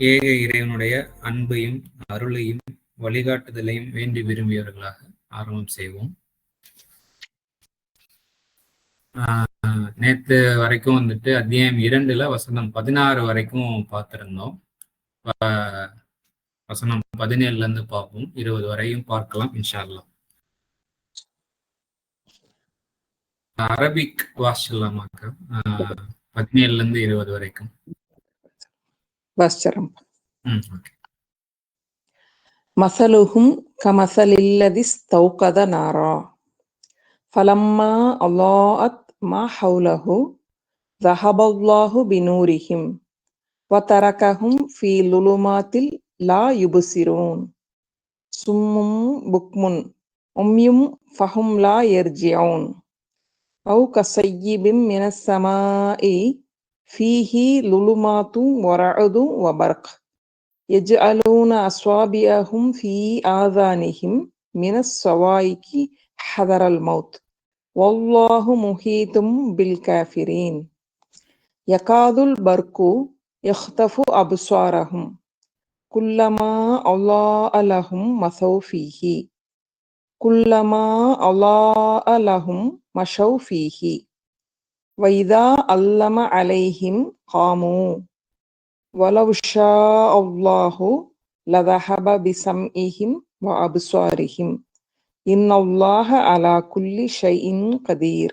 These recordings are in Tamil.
ஏக இறைவனுடைய அன்பையும் அருளையும் வழிகாட்டுதலையும் வேண்டி விரும்பியவர்களாக ஆரம்பம் செய்வோம். நேற்று வரைக்கும் வந்துட்டு அத்தியாயம் 2 வசனம் 16 வரைக்கும் பார்த்திருந்தோம். வசனம் 17 இருந்து பார்ப்போம். 20 வரையும் பார்க்கலாம் இன்ஷா அல்லாஹ். அரபிக் வாசிச்சலாமாக்கா? 17 இருந்து 20 வரைக்கும் வாசிச்சரம். ஓகே. மஸலுஹும் கமஸலில்லதி ஸ்தௌகத நாரா ஃபலம்மா அல்லாஅத் மா ஹவுலஹு ஸஹபல்லாஹு பினூரிஹிம் வதரகஹும் ஃபீ லுலுமாத்தில் லா யுப்சிரூன் சும்மும் புக்முன் உம்யும் ஃபஹும் லா யர்ஜிஊன் அவு கஸய்யிபிம் மினஸ் ஸமாஇ ஃபீஹி லுலுமாத்தும் வரஅதும் வபர்க் يجعلون أصابعهم في آذانهم من الصواعق حذر الموت والله محيط بالكافرين يكاد البرق يخطف أبصارهم كلما أضاء لهم مشوا فيه كلما أضاء لهم مشوا فيه وإذا أظلم عليهم قاموا وَلَوْ شَاءَ اللَّهُ لَذَهَبَ بِسَمْعِهِمْ وَأَبْصَارِهِمْ إِنَّ اللَّهَ عَلَى كُلِّ شَيْءٍ قَدِيرٌ.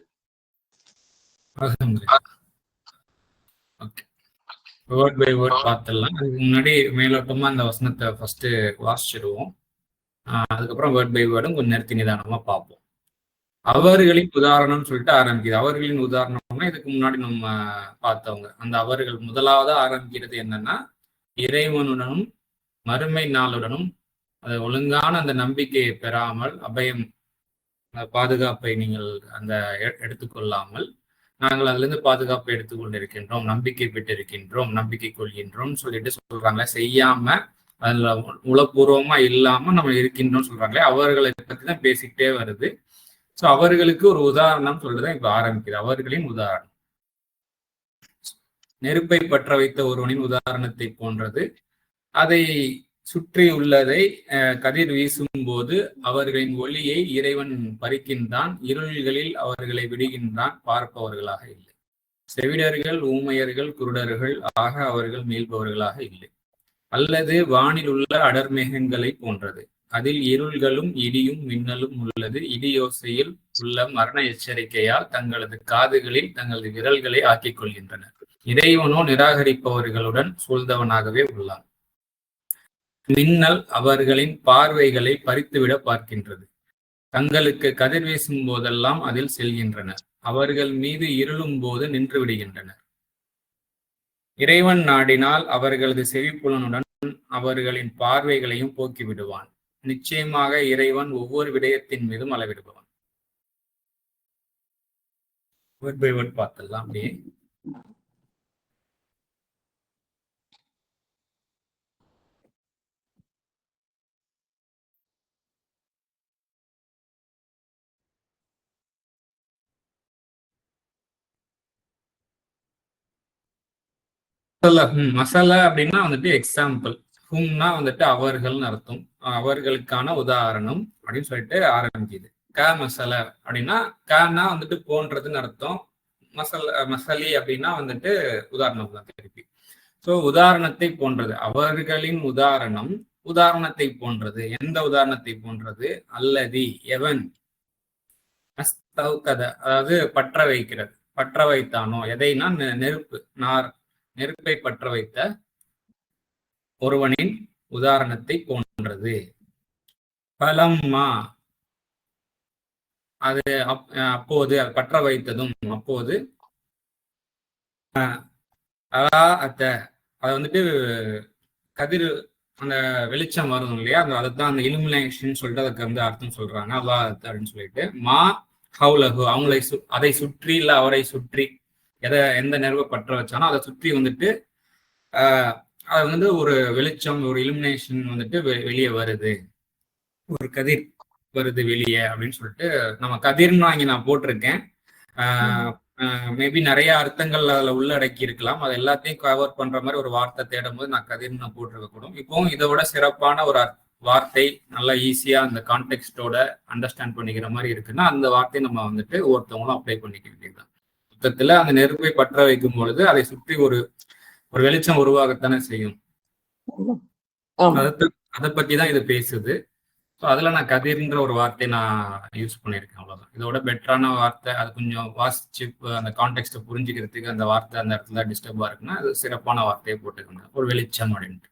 வேர்ட் பை வேர்ட் பார்த்துடலாம். அதுக்கு முன்னாடி மேலோட்டமா அந்த வசனத்தை ஃபர்ஸ்ட் வாசிச்சிடுவோம். அதுக்கப்புறம் வேர்ட் பை வேர்டும் கொஞ்சம் நிறுத்தி நிதானமா பார்ப்போம். அவர்களின் உதாரணம் சொல்லிட்டு ஆரம்பிக்குது. அவர்களின் உதாரணம்னா இதுக்கு முன்னாடி நம்ம பார்த்தவங்க. அந்த அவர்கள் முதலாவது ஆரம்பிக்கிறது என்னன்னா, இறைவனுடனும் மறுமை நாளுடனும் அது ஒழுங்கான அந்த நம்பிக்கையை பெறாமல், அபயம் பாதுகாப்பை நீங்கள் அந்த எடுத்துக்கொள்ளாமல், நாங்கள் அதுல இருந்து பாதுகாப்பை எடுத்துக்கொண்டிருக்கின்றோம், நம்பிக்கை பெற்றிருக்கின்றோம், நம்பிக்கை கொள்கின்றோம் சொல்லிட்டு சொல்றாங்க. செய்யாம அதுல உளப்பூர்வமா இல்லாம நம்ம இருக்கின்றோம் சொல்றாங்களே, அவர்களை பத்தி தான் பேசிக்கிட்டே வருது. சோ அவர்களுக்கு ஒரு உதாரணம் சொல்லிதான் இப்ப ஆரம்பிக்குது. அவர்களின் உதாரணம் நெருப்பை பற்ற வைத்த ஒருவனின் உதாரணத்தை போன்றது. அதை சுற்றி உள்ளதை கதிர் வீசும் போது அவர்களின் ஒளியை இறைவன் பறிக்கின்றான், இருள்களில் அவர்களை விடுகின்றான், பார்ப்பவர்களாக இல்லை. செவிடர்கள், ஊமையர்கள், குருடர்கள் ஆக அவர்கள் மீள்பவர்களாக இல்லை. அல்லது வானில் உள்ள அடர்மேகங்களை போன்றது. அதில் இருள்களும் இடியும் மின்னலும் உள்ளது. இடியோசையில் உள்ள மரண எச்சரிக்கையால் தங்களது காதுகளில் தங்களது விரல்களை ஆக்கிக் கொள்கின்றனர். இறைவனோ நிராகரிப்பவர்களுடன் சூழ்ந்தவனாகவே உள்ளான். மின்னல் அவர்களின் பார்வைகளை பறித்துவிட பார்க்கின்றது. தங்களுக்கு கதிர் வீசும் போதெல்லாம் அதில் செல்கின்றனர். அவர்கள் மீது இருளும் போது நின்று விடுகின்றனர். இறைவன் நாடினால் அவர்களது செவிப்புலனுடன் அவர்களின் பார்வைகளையும் போக்கி விடுவான். நிச்சயமாக இறைவன் ஒவ்வொரு விடயத்தின் மீதும் அளவிடுபவன். வேர்ட் பை வேர்ட் பார்த்தலாம். அப்படியே மசாலா அப்படின்னா வந்துட்டு எக்ஸாம்பிள், ஹும்னா வந்துட்டு அவர்கள்னு அர்த்தம், அவர்களுக்கான உதாரணம் அப்படின்னு சொல்லிட்டு ஆரம்பிக்குது. க மசால அப்படின்னா கனா வந்துட்டு போன்றதுன்னு அர்த்தம், மசலி அப்படின்னா வந்துட்டு உதாரணம் தான் திருப்பி. சோ உதாரணத்தை போன்றது, அவர்களின் உதாரணம் உதாரணத்தை போன்றது. எந்த உதாரணத்தை போன்றது? அல்லதி எவன், அதாவது பற்ற வைக்கிறது, பற்ற வைத்தானோ எதைனா நெருப்பு, நெருப்பை பற்ற வைத்த ஒருவனின் உதாரணத்தை போன்றது. பலம்மா அது அப்போது பற்ற வைத்ததும், அப்போது அது வந்துட்டு கதிர் அந்த வெளிச்சம் வரும் இல்லையா, அதுதான் அந்த இலுமினேஷன் சொல்லிட்டு அதுக்கு வந்து அர்த்தம் சொல்றாங்க. அல்லா அப்படின்னு சொல்லிட்டு மா ஹவுலஹு அவங்களை அதை சுற்றி இல்ல அவரை சுற்றி எந்த நெருப்பை பற்ற வச்சானோ அதை சுற்றி வந்துட்டு அது வந்து ஒரு வெளிச்சம், ஒரு இலுமினேஷன் வந்துட்டு வெளியே வருது, ஒரு கதிர் வருது வெளியே அப்படின்னு சொல்லிட்டு நம்ம கதிர்னு வாங்கி நான் போட்டிருக்கேன். மேபி நிறைய அர்த்தங்கள் அதுல உள்ளடக்கி இருக்கலாம். அது எல்லாத்தையும் கவர் பண்ற மாதிரி ஒரு வார்த்தை தேடும் போது நான் கதிர்னு நான் போட்டிருக்க கூடும். இப்போவும் இதை விட சிறப்பான ஒரு வார்த்தை நல்லா ஈஸியா அந்த கான்டெக்ஸ்டோட அண்டர்ஸ்டாண்ட் பண்ணிக்கிற மாதிரி இருக்குன்னா அந்த வார்த்தையை நம்ம வந்துட்டு ஒவ்வொருத்தவங்களும் அப்ளை பண்ணிக்க வேண்டியதுதான். மொத்தத்துல அந்த நெருப்பை பற்ற வைக்கும் பொழுது அதை சுற்றி ஒரு ஒரு வெளிச்சம் உருவாகத்தானே செய்யும். அதை பத்தி தான் இது பேசுது. ஸோ அதுல நான் கதிர்ன்ற ஒரு வார்த்தையை நான் யூஸ் பண்ணியிருக்கேன், அவ்வளவுதான். இதோட பெட்டரான வார்த்தை அது கொஞ்சம் வாசிச்சு அந்த கான்டெக்ட்டை புரிஞ்சுக்கிறதுக்கு அந்த வார்த்தை அந்த இடத்துல டிஸ்டர்பா இருக்குன்னா அது சிறப்பான வார்த்தையை போட்டுக்கோங்க, ஒரு வெளிச்சம் அப்படின்ட்டு.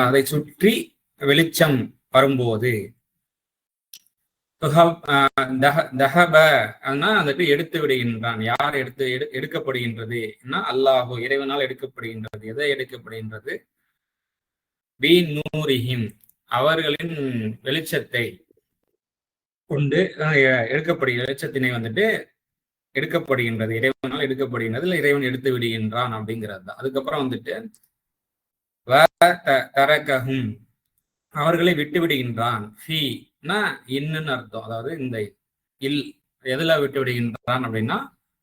அதை சுற்றி வெளிச்சம் வரும்போது வந்துட்டு எடுத்து விடுகின்றான். யார் எடுக்கப்படுகின்றது? அல்லாஹு, இறைவனால் எடுக்கப்படுகின்றது. எதை எடுக்கப்படுகின்றது? பி நூரிஹிம், அவர்களின் வெளிச்சத்தை கொண்டு வெளிச்சத்தினை வந்துட்டு எடுக்கப்படுகின்றது, இறைவனால் எடுக்கப்படுகின்றது, இல்லை இறைவன் எடுத்து விடுகின்றான் அப்படிங்கிறது தான். அதுக்கப்புறம் வந்துட்டு தரகஹும், அவர்களை விட்டு விடுகின்றான். இன்னுன்னு அர்த்தம். அதாவது இந்த எதுல விட்டு விடுகின்றான் அப்படின்னா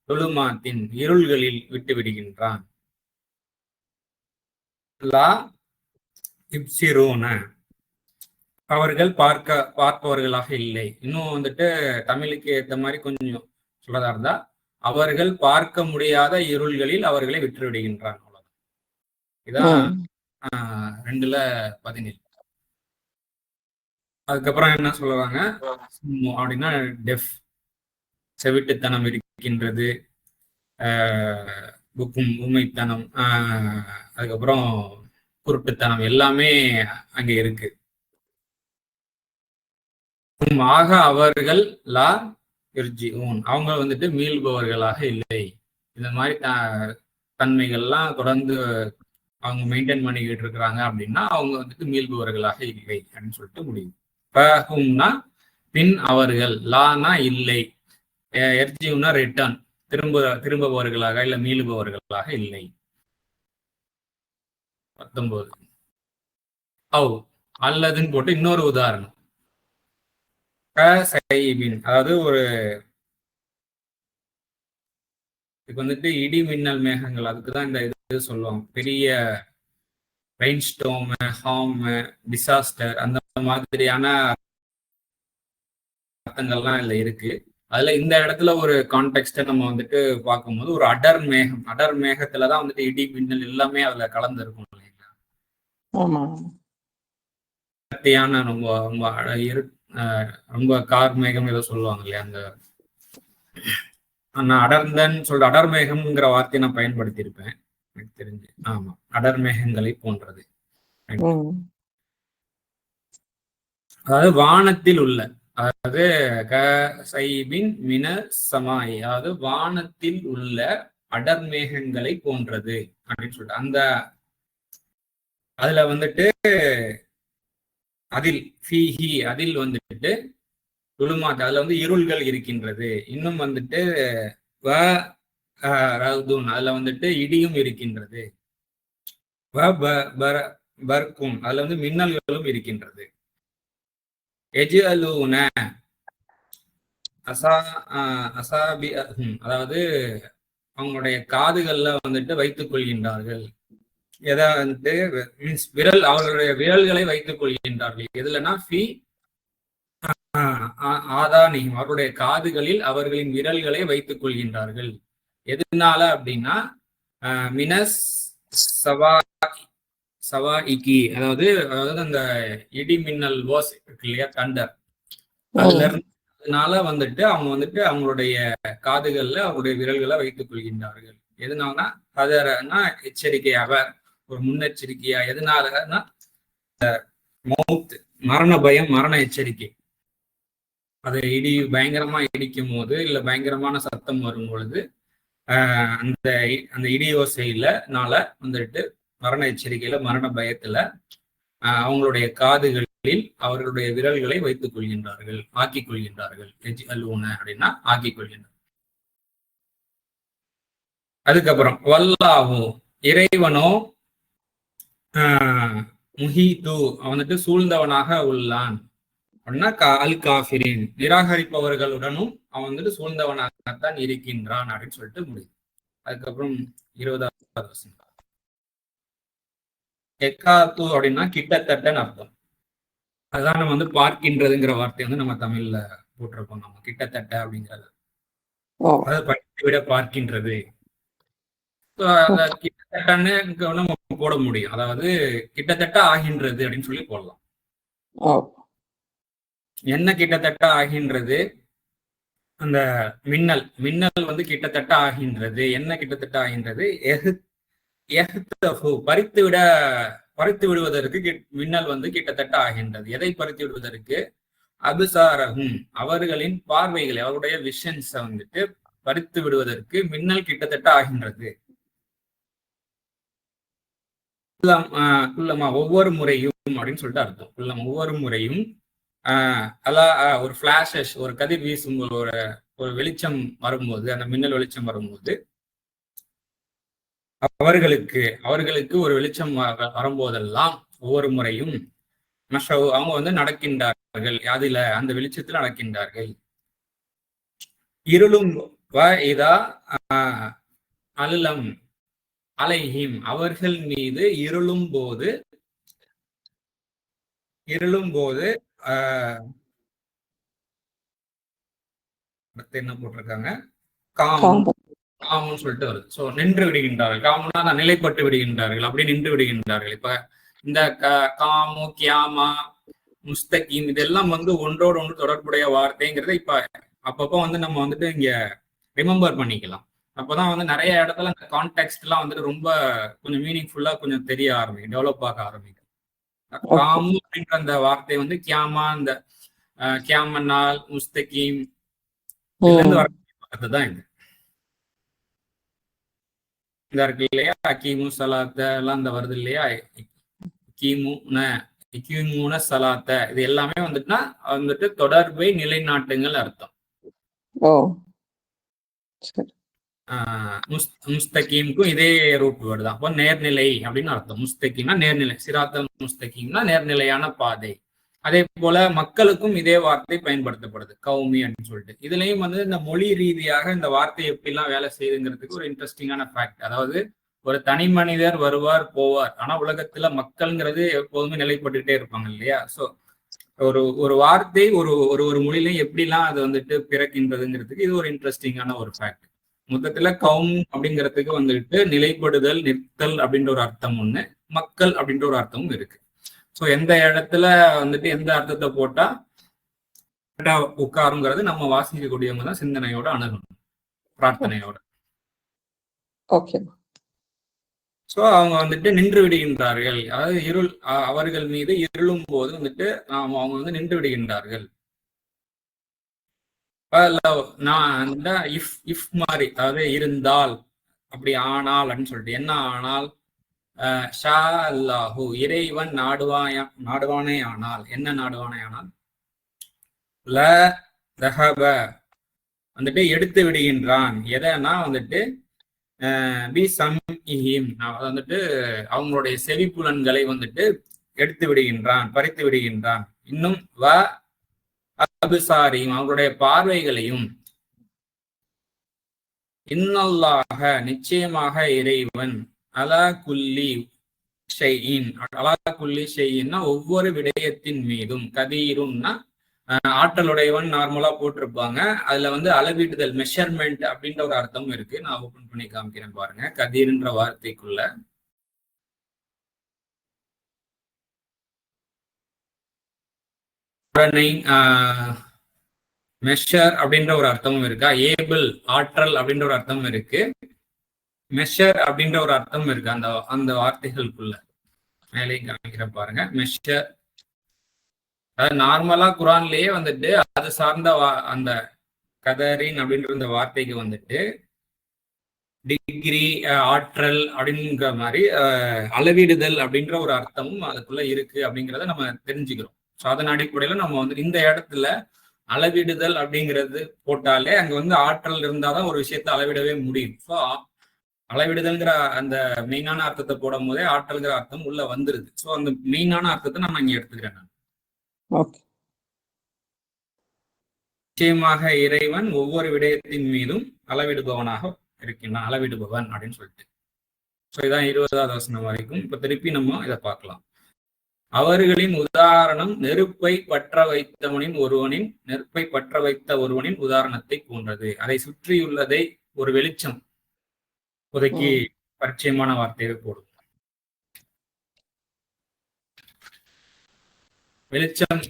தொழுமாத்தின், இருள்களில் விட்டு விடுகின்றான். லா இப்சிரூன, அவர்கள் பார்ப்பவர்களாக இல்லை. இன்னும் வந்துட்டு தமிழுக்கு ஏற்ற மாதிரி கொஞ்சம் சொல்லதா இருந்தா அவர்கள் பார்க்க முடியாத இருள்களில் அவர்களை விட்டு விடுகின்றான். அவ்வளவுதான். இதான் 2:17. அதுக்கப்புறம் என்ன சொல்லுவாங்க அப்படின்னா டெஃப், செவிட்டுத்தனம் இருக்கின்றது, ஊமைத்தனம், அதுக்கப்புறம் குருட்டுத்தனம் எல்லாமே அங்க இருக்கு. ஆக அவர்கள் லா இர்ஜிஊன், அவங்க வந்துட்டு மீள்பவர்களாக இல்லை. இந்த மாதிரி தன்மைகள்லாம் தொடர்ந்து அவங்க மெயின்டைன் பண்ணிக்கிட்டு இருக்கிறாங்க அப்படின்னா அவங்க வந்துட்டு மீள்பவர்களாக இல்லை அப்படின்னு சொல்லிட்டு முடியும். பின் அவர்கள், லானா இல்லை, எர்ஜியூனா ரிட்டர்ன், திரும்புபவர்களாக இல்ல மீளுபவர்களாக இல்லை. 19 அல்லதுன்னு போட்டு இன்னொரு உதாரணம். அதாவது ஒரு இதுக்கு வந்துட்டு இடி மின்னல் மேகங்கள், அதுக்குதான் இந்த இது சொல்லுவாங்க. பெரிய ரெயின் ஸ்டோம், ஹார்ம், டிசாஸ்டர், அந்த மாதிரியான அர்த்தங்கள்லாம் இதுல இருக்கு. அதுல இந்த இடத்துல ஒரு கான்டெக்ஸ்ட நம்ம வந்துட்டு பார்க்கும்போது ஒரு அடர் மேகம், அடர் மேகத்துலதான் வந்துட்டு இடி மின்னல் எல்லாமே அதுல கலந்து இருக்கும் இல்லைங்களா? ரொம்ப ரொம்ப ரொம்ப கார் மேகம் ஏதோ சொல்லுவாங்க இல்லையா, அந்த அடர்ந்தன்னு சொல்ற அடர் மேகம்ங்கிற வார்த்தையை நான் பயன்படுத்தி இருப்பேன் எனக்கு தெரிஞ்சு. ஆமா, அடர் மேகங்களை போன்றது. அதாவது வானத்தில் உள்ள, அதாவது மின சமாய், அதாவது வானத்தில் உள்ள அடர் மேகங்களை போன்றது அப்படின்னு சொல்லிட்டு அந்த அதுல வந்துட்டு அதில் வந்துட்டு துளுமாத்து, அதுல வந்து இருள்கள் இருக்கின்றது. இன்னும் வந்துட்டு அதுல வந்துட்டு இடியும் இருக்கின்றது. பர்க்கும், அதுல வந்து மின்னல்களும் இருக்கின்றது. அதாவது அவங்களுடைய காதுகள்ல வந்துட்டு வைத்துக் கொள்கின்றார்கள். எதை வந்துட்டு மீன்ஸ் அவர்களுடைய விரல்களை வைத்துக் கொள்கின்றார்கள். எதுலன்னா ஆதானியும், அவருடைய காதுகளில் அவர்களின் விரல்களை வைத்துக் கொள்கின்றார்கள். எதனால அப்படின்னா மினஸ் சவாஇகி, அதாவது அந்த இடி மின்னல் ஓஸ் இருக்கு இல்லையா, தண்டர், அதனால வந்துட்டு அவங்க வந்துட்டு அவங்களுடைய காதுகள்ல அவருடைய விரல்களை வைத்துக் கொள்கின்றார்கள். எதனாலனா அதனா எச்சரிக்கையாக, ஒரு முன்னெச்சரிக்கையா. எதனாலன்னா மௌத், மரண பயம், மரண எச்சரிக்கை. அதை பயங்கரமா இடிக்கும் போது இல்ல பயங்கரமான சத்தம் வரும் பொழுது அந்த இடியோசையிலனால வந்துட்டு மரண எச்சரிக்கையில, மரண பயத்துல அவங்களுடைய காதுகளில் அவர்களுடைய விரல்களை வைத்துக் கொள்கின்றார்கள், ஆக்கிக் கொள்கின்றார்கள். அப்படின்னா ஆக்கிக் கொள்கின்றார்கள். அதுக்கப்புறம் வல்லாஹு, இறைவனோ முஹீது, வந்துட்டு சூழ்ந்தவனாக உள்ளான். அப்படின்னா அல் காஃபிரின், நிராகரிப்பவர்களுடனும் அவன் வந்துட்டு சூழ்ந்தவனாகத்தான் இருக்கின்றான் அப்படின்னு சொல்லிட்டு முடியும். அதுக்கப்புறம் 20வது வசனம். எக்காத்து அப்படின்னா கிட்டத்தட்டன்னு அர்த்தம். அதுதான் நம்ம வந்து பார்க்கின்றதுங்கிற வார்த்தை வந்து நம்ம தமிழ்ல போட்டிருக்கோம். நம்ம கிட்டத்தட்ட அப்படிங்கிறது அதாவது படித்து விட பார்க்கின்றது. கிட்டத்தட்டன்னு நம்ம போட முடியும். அதாவது கிட்டத்தட்ட ஆகின்றது அப்படின்னு சொல்லி போடலாம். என்ன கிட்டத்தட்ட ஆகின்றது? அந்த மின்னல் வந்து கிட்டத்தட்ட ஆகின்றது. என்ன கிட்டத்தட்ட ஆகின்றது? பறித்து விடுவதற்கு மின்னல் வந்து கிட்டத்தட்ட ஆகின்றது. எதை பறித்து விடுவதற்கு? அபிசாரகும், அவர்களின் பார்வைகளை, அவருடைய விஷன்ஸ் வந்துட்டு பறித்து விடுவதற்கு மின்னல் கிட்டத்தட்ட ஆகின்றது. குல்லமா ஒவ்வொரு முறையும் அப்படின்னு சொல்லிட்டு அர்த்தம். குல்லம் ஒவ்வொரு முறையும் ஒரு பிளாஷஸ், ஒரு கதிர் வீசும், ஒரு வெளிச்சம் வரும்போது, அந்த மின்னல் வெளிச்சம் வரும்போது அவர்களுக்கு ஒரு வெளிச்சம் வரும்போதெல்லாம் ஒவ்வொரு முறையும் அவங்க வந்து நடக்கின்றார்கள். அதுல அந்த வெளிச்சத்தில் நடக்கின்றார்கள். இருளும் அலுலம் அலைஹிம், அவர்கள் மீது இருளும் போது என்ன போட்டிருக்காங்க? காமுன்னு சொல்லிட்டு வருது. சோ நின்று விடுகின்றார்கள். காமுனா நிலைப்பட்டு விடுகின்றார்கள், அப்படி நின்று விடுகின்றார்கள். இப்ப இந்த காமு, கியாமா, முஸ்தகீம் இதெல்லாம் வந்து ஒன்றோடு ஒன்று தொடர்புடைய வார்த்தைங்கிறத இப்ப அப்பப்போ வந்து நம்ம வந்துட்டு இங்க ரிமெம்பர் பண்ணிக்கலாம். அப்பதான் வந்து நிறைய இடத்துல அந்த கான்டெக்ட் எல்லாம் வந்துட்டு ரொம்ப கொஞ்சம் மீனிங்ஃபுல்லா கொஞ்சம் தெரிய ஆரம்பிக்கும், டெவலப் ஆக ஆரம்பிக்கும். காமு அப்படின்ற அந்த வார்த்தை வந்து கியாமா, இந்த கியாமனால், முஸ்தகீம் இதுல இருந்து வரதான் இது இருக்கு இல்லையா? கீமு சலாத்த எல்லாம் இந்த வருது இல்லையா? கீமுன சலாத்த, இது எல்லாமே வந்துட்டுனா வந்துட்டு தொடர்பை நிலைநாட்டுங்கள் அர்த்தம். முஸ்தகீமுக்கும் இதே ரூட் வேர்டு தான். அப்போ நேர்நிலை அப்படின்னு அர்த்தம். முஸ்தகீம்னா நேர்நிலை, சிராத்தல் முஸ்தகீம்னா நேர்நிலையான பாதை. அதே போல மக்களுக்கும் இதே வார்த்தை பயன்படுத்தப்படுது, கௌமி அப்படின்னு சொல்லிட்டு. இதுலயும் வந்து இந்த மொழி ரீதியாக இந்த வார்த்தை எப்படிலாம் வேலை செய்யுதுங்கிறதுக்கு ஒரு இன்ட்ரெஸ்டிங்கான ஃபேக்ட். அதாவது ஒரு தனி மனிதர் வருவார் போவார், ஆனா உலகத்துல மக்கள்ங்கிறது எப்போதுமே நிலைப்பட்டுட்டே இருப்பாங்க இல்லையா? சோ ஒரு வார்த்தை ஒரு மொழியிலையும் எப்படிலாம் அது வந்துட்டு பிறக்கின்றதுங்கிறதுக்கு இது ஒரு இன்ட்ரெஸ்டிங்கான ஒரு ஃபேக்ட். மொத்தத்துல கௌம் அப்படிங்கிறதுக்கு வந்துட்டு நிலைப்படுதல், நிறுத்தல் அப்படின்ற ஒரு அர்த்தம் ஒண்ணு, மக்கள் அப்படின்ற ஒரு அர்த்தமும் இருக்கு. ஸோ எந்த இடத்துல வந்துட்டு எந்த அர்த்தத்தை போட்டா உட்காருங்கிறது நம்ம வாசிக்கக்கூடியவங்க தான் சிந்தனையோட அணுகணும், பிரார்த்தனையோட. ஓகே. ஸோ அவங்க வந்துட்டு நின்று விடுகின்றார்கள். அதாவது அவர்கள் மீது இருளும் போது வந்துட்டு அவங்க வந்து நின்று விடுகின்றார்கள். இஃப் மாதிரி, அதாவது இருந்தால், அப்படி ஆனால் அப்படின்னு சொல்லிட்டு. என்ன ஆனால்? ஷா அல்லாஹு, இறைவன் நாடுவானே ஆனால். என்ன நாடுவானே ஆனால்? ல தஹப, வந்துட்டு எடுத்து விடுகின்றான். எதனா வந்துட்டு பி சம்இஹிம், வந்துட்டு அவங்களுடைய செவிப்புலன்களை வந்துட்டு எடுத்து விடுகின்றான், பறித்து விடுகின்றான். இன்னும் வ அபுசாரியும், அவங்களுடைய பார்வைகளையும். இன்னல்லாஹ, நிச்சயமாக இறைவன், அலா குல்லி ஷைஇன், அலா குல்லி ஷைஇன்னா ஒவ்வொரு விடயத்தின் மீதும், கதீருன்னா ஆற்றலுடையவன் நார்மலா போட்டிருப்பாங்க. அதுல வந்து அளவீடுதல், மெஷர்மெண்ட் அப்படின்ற ஒரு அர்த்தம் இருக்கு. நான் ஓபன் பண்ணி காமிக்கிறேன் பாருங்க. கதீர்ன்ற வார்த்தைக்குள்ள மெஷர் அப்படின்ற ஒரு அர்த்தமும் இருக்கா, ஏபிள் ஆற்றல் அப்படின்ற ஒரு அர்த்தமும் இருக்கு, மெஷர் அப்படின்ற ஒரு அர்த்தமும் இருக்கு அந்த வார்த்தைகளுக்குள்ள. மேலே காமிக்கிற பாருங்க. மெஷர், அதாவது நார்மலா குரான்லயே வந்துட்டு அது சார்ந்த அந்த கதரின் அப்படின்ற இந்த வார்த்தைக்கு வந்துட்டு டிகிரி, ஆற்றல் அப்படிங்கிற மாதிரி அளவிடுதல் அப்படின்ற ஒரு அர்த்தமும் அதுக்குள்ள இருக்கு அப்படிங்கிறத நம்ம தெரிஞ்சுக்கிறோம். ஸோ அதன் அடிப்படையில நம்ம வந்து இந்த இடத்துல அளவிடுதல் அப்படிங்கிறது போட்டாலே அங்க வந்து ஆற்றல் இருந்தாதான் ஒரு விஷயத்த அளவிடவே முடியும். ஸோ அளவிடுதல்ங்கிற அந்த மெயினான அர்த்தத்தை போடும் போதே ஆற்றல்ங்கிற அர்த்தம் உள்ள வந்துருது. ஸோ அந்த மெயினான அர்த்தத்தை நான் இங்க எடுத்துக்கிறேன். நிச்சயமாக இறைவன் ஒவ்வொரு விடயத்தின் மீதும் அளவிடுபவனாக இருக்கின்றான், அளவிடுபவன் அப்படின்னு சொல்லிட்டு. ஸோ இதான் 20வது வசனம் வரைக்கும். இப்ப திருப்பி நம்ம இதை பார்க்கலாம். அவர்களின் உதாரணம் நெருப்பை பற்ற வைத்த ஒருவனின் உதாரணத்தை போன்றது. அதை சுற்றியுள்ளதை ஒரு வெளிச்சம், இப்போதைக்கு பரிச்சயமான வார்த்தையை போடும். வெளிச்சம்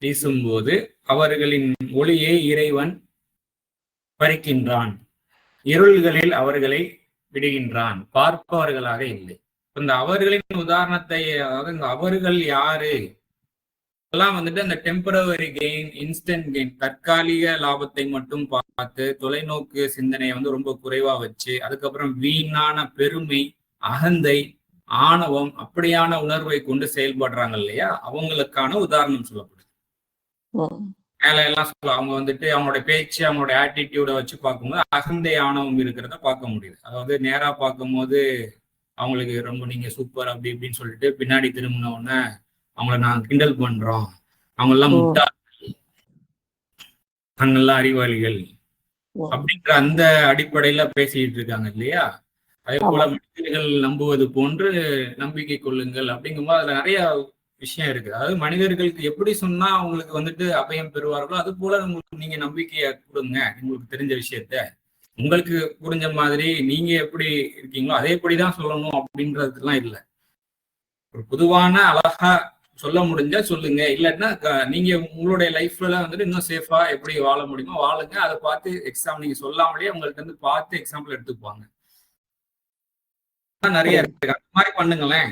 வீசும்போது அவர்களின் ஒளியை இறைவன் பறிக்கின்றான், இருள்களில் அவர்களை விடுகின்றான், பார்ப்பவர்களாக இல்லை. இந்த அவர்களின் உதாரணத்தை, அதாவது இந்த அவர்கள் யாரு எல்லாம் வந்துட்டு அந்த டெம்பரவரி கெயின், இன்ஸ்டன்ட் கெயின், தற்காலிக லாபத்தை மட்டும் பார்த்து தொலைநோக்கு சிந்தனையை வந்து ரொம்ப குறைவா வச்சு, அதுக்கப்புறம் வீணான பெருமை, அகந்தை, ஆணவம், அப்படியான உணர்வை கொண்டு செயல்படுறாங்க இல்லையா, அவங்களுக்கான உதாரணம் சொல்லப்படுது. மேல எல்லாம் சொல்ல அவங்க வந்துட்டு அவங்களோட பேச்சு, அவங்களோட ஆட்டிடியூட வச்சு பார்க்கும்போது அகந்தை, ஆணவம் இருக்கிறத பார்க்க முடியுது. அதாவது நேரா பார்க்கும்போது அவங்களுக்கு ரொம்ப நீங்க சூப்பர் அப்படி இப்படின்னு சொல்லிட்டு, பின்னாடி திரும்பின உடனே அவங்கள நாங்க கிண்டல் பண்றோம், அவங்க எல்லாம் முட்டாள்கள், நாங்கெல்லாம் அறிவாளிகள் அப்படின்ற அந்த அடிப்படையில பேசிட்டு இருக்காங்க இல்லையா. அதே போல மனிதர்கள் நம்புவது போன்று நம்பிக்கை கொள்ளுங்கள் அப்படிங்கும்போது அதுல நிறைய விஷயம் இருக்கு. அதாவது மனிதர்களுக்கு எப்படி சொன்னா அவங்களுக்கு வந்துட்டு அபயம் பெறுவார்களோ அது போல உங்களுக்கு நீங்க நம்பிக்கையை கொடுங்க. உங்களுக்கு தெரிஞ்ச விஷயத்த உங்களுக்கு புரிஞ்ச மாதிரி நீங்க எப்படி இருக்கீங்களோ அதேபடிதான் சொல்லணும் அப்படின்றதுலாம் இல்லை. ஒரு பொதுவான அழகா சொல்ல முடிஞ்சா சொல்லுங்க, இல்லைன்னா நீங்க உங்களுடைய லைஃப்ல வந்துட்டு இன்னும் சேஃபா எப்படி வாழ முடியுமோ வாழுங்க. அதை பார்த்து எக்ஸாம் நீங்க சொல்லாமலேயே உங்களுக்கு வந்து பார்த்து எக்ஸாம்பிள் எடுத்துப்பாங்க. நிறைய இருக்கு. அந்த மாதிரி பண்ணுங்களேன்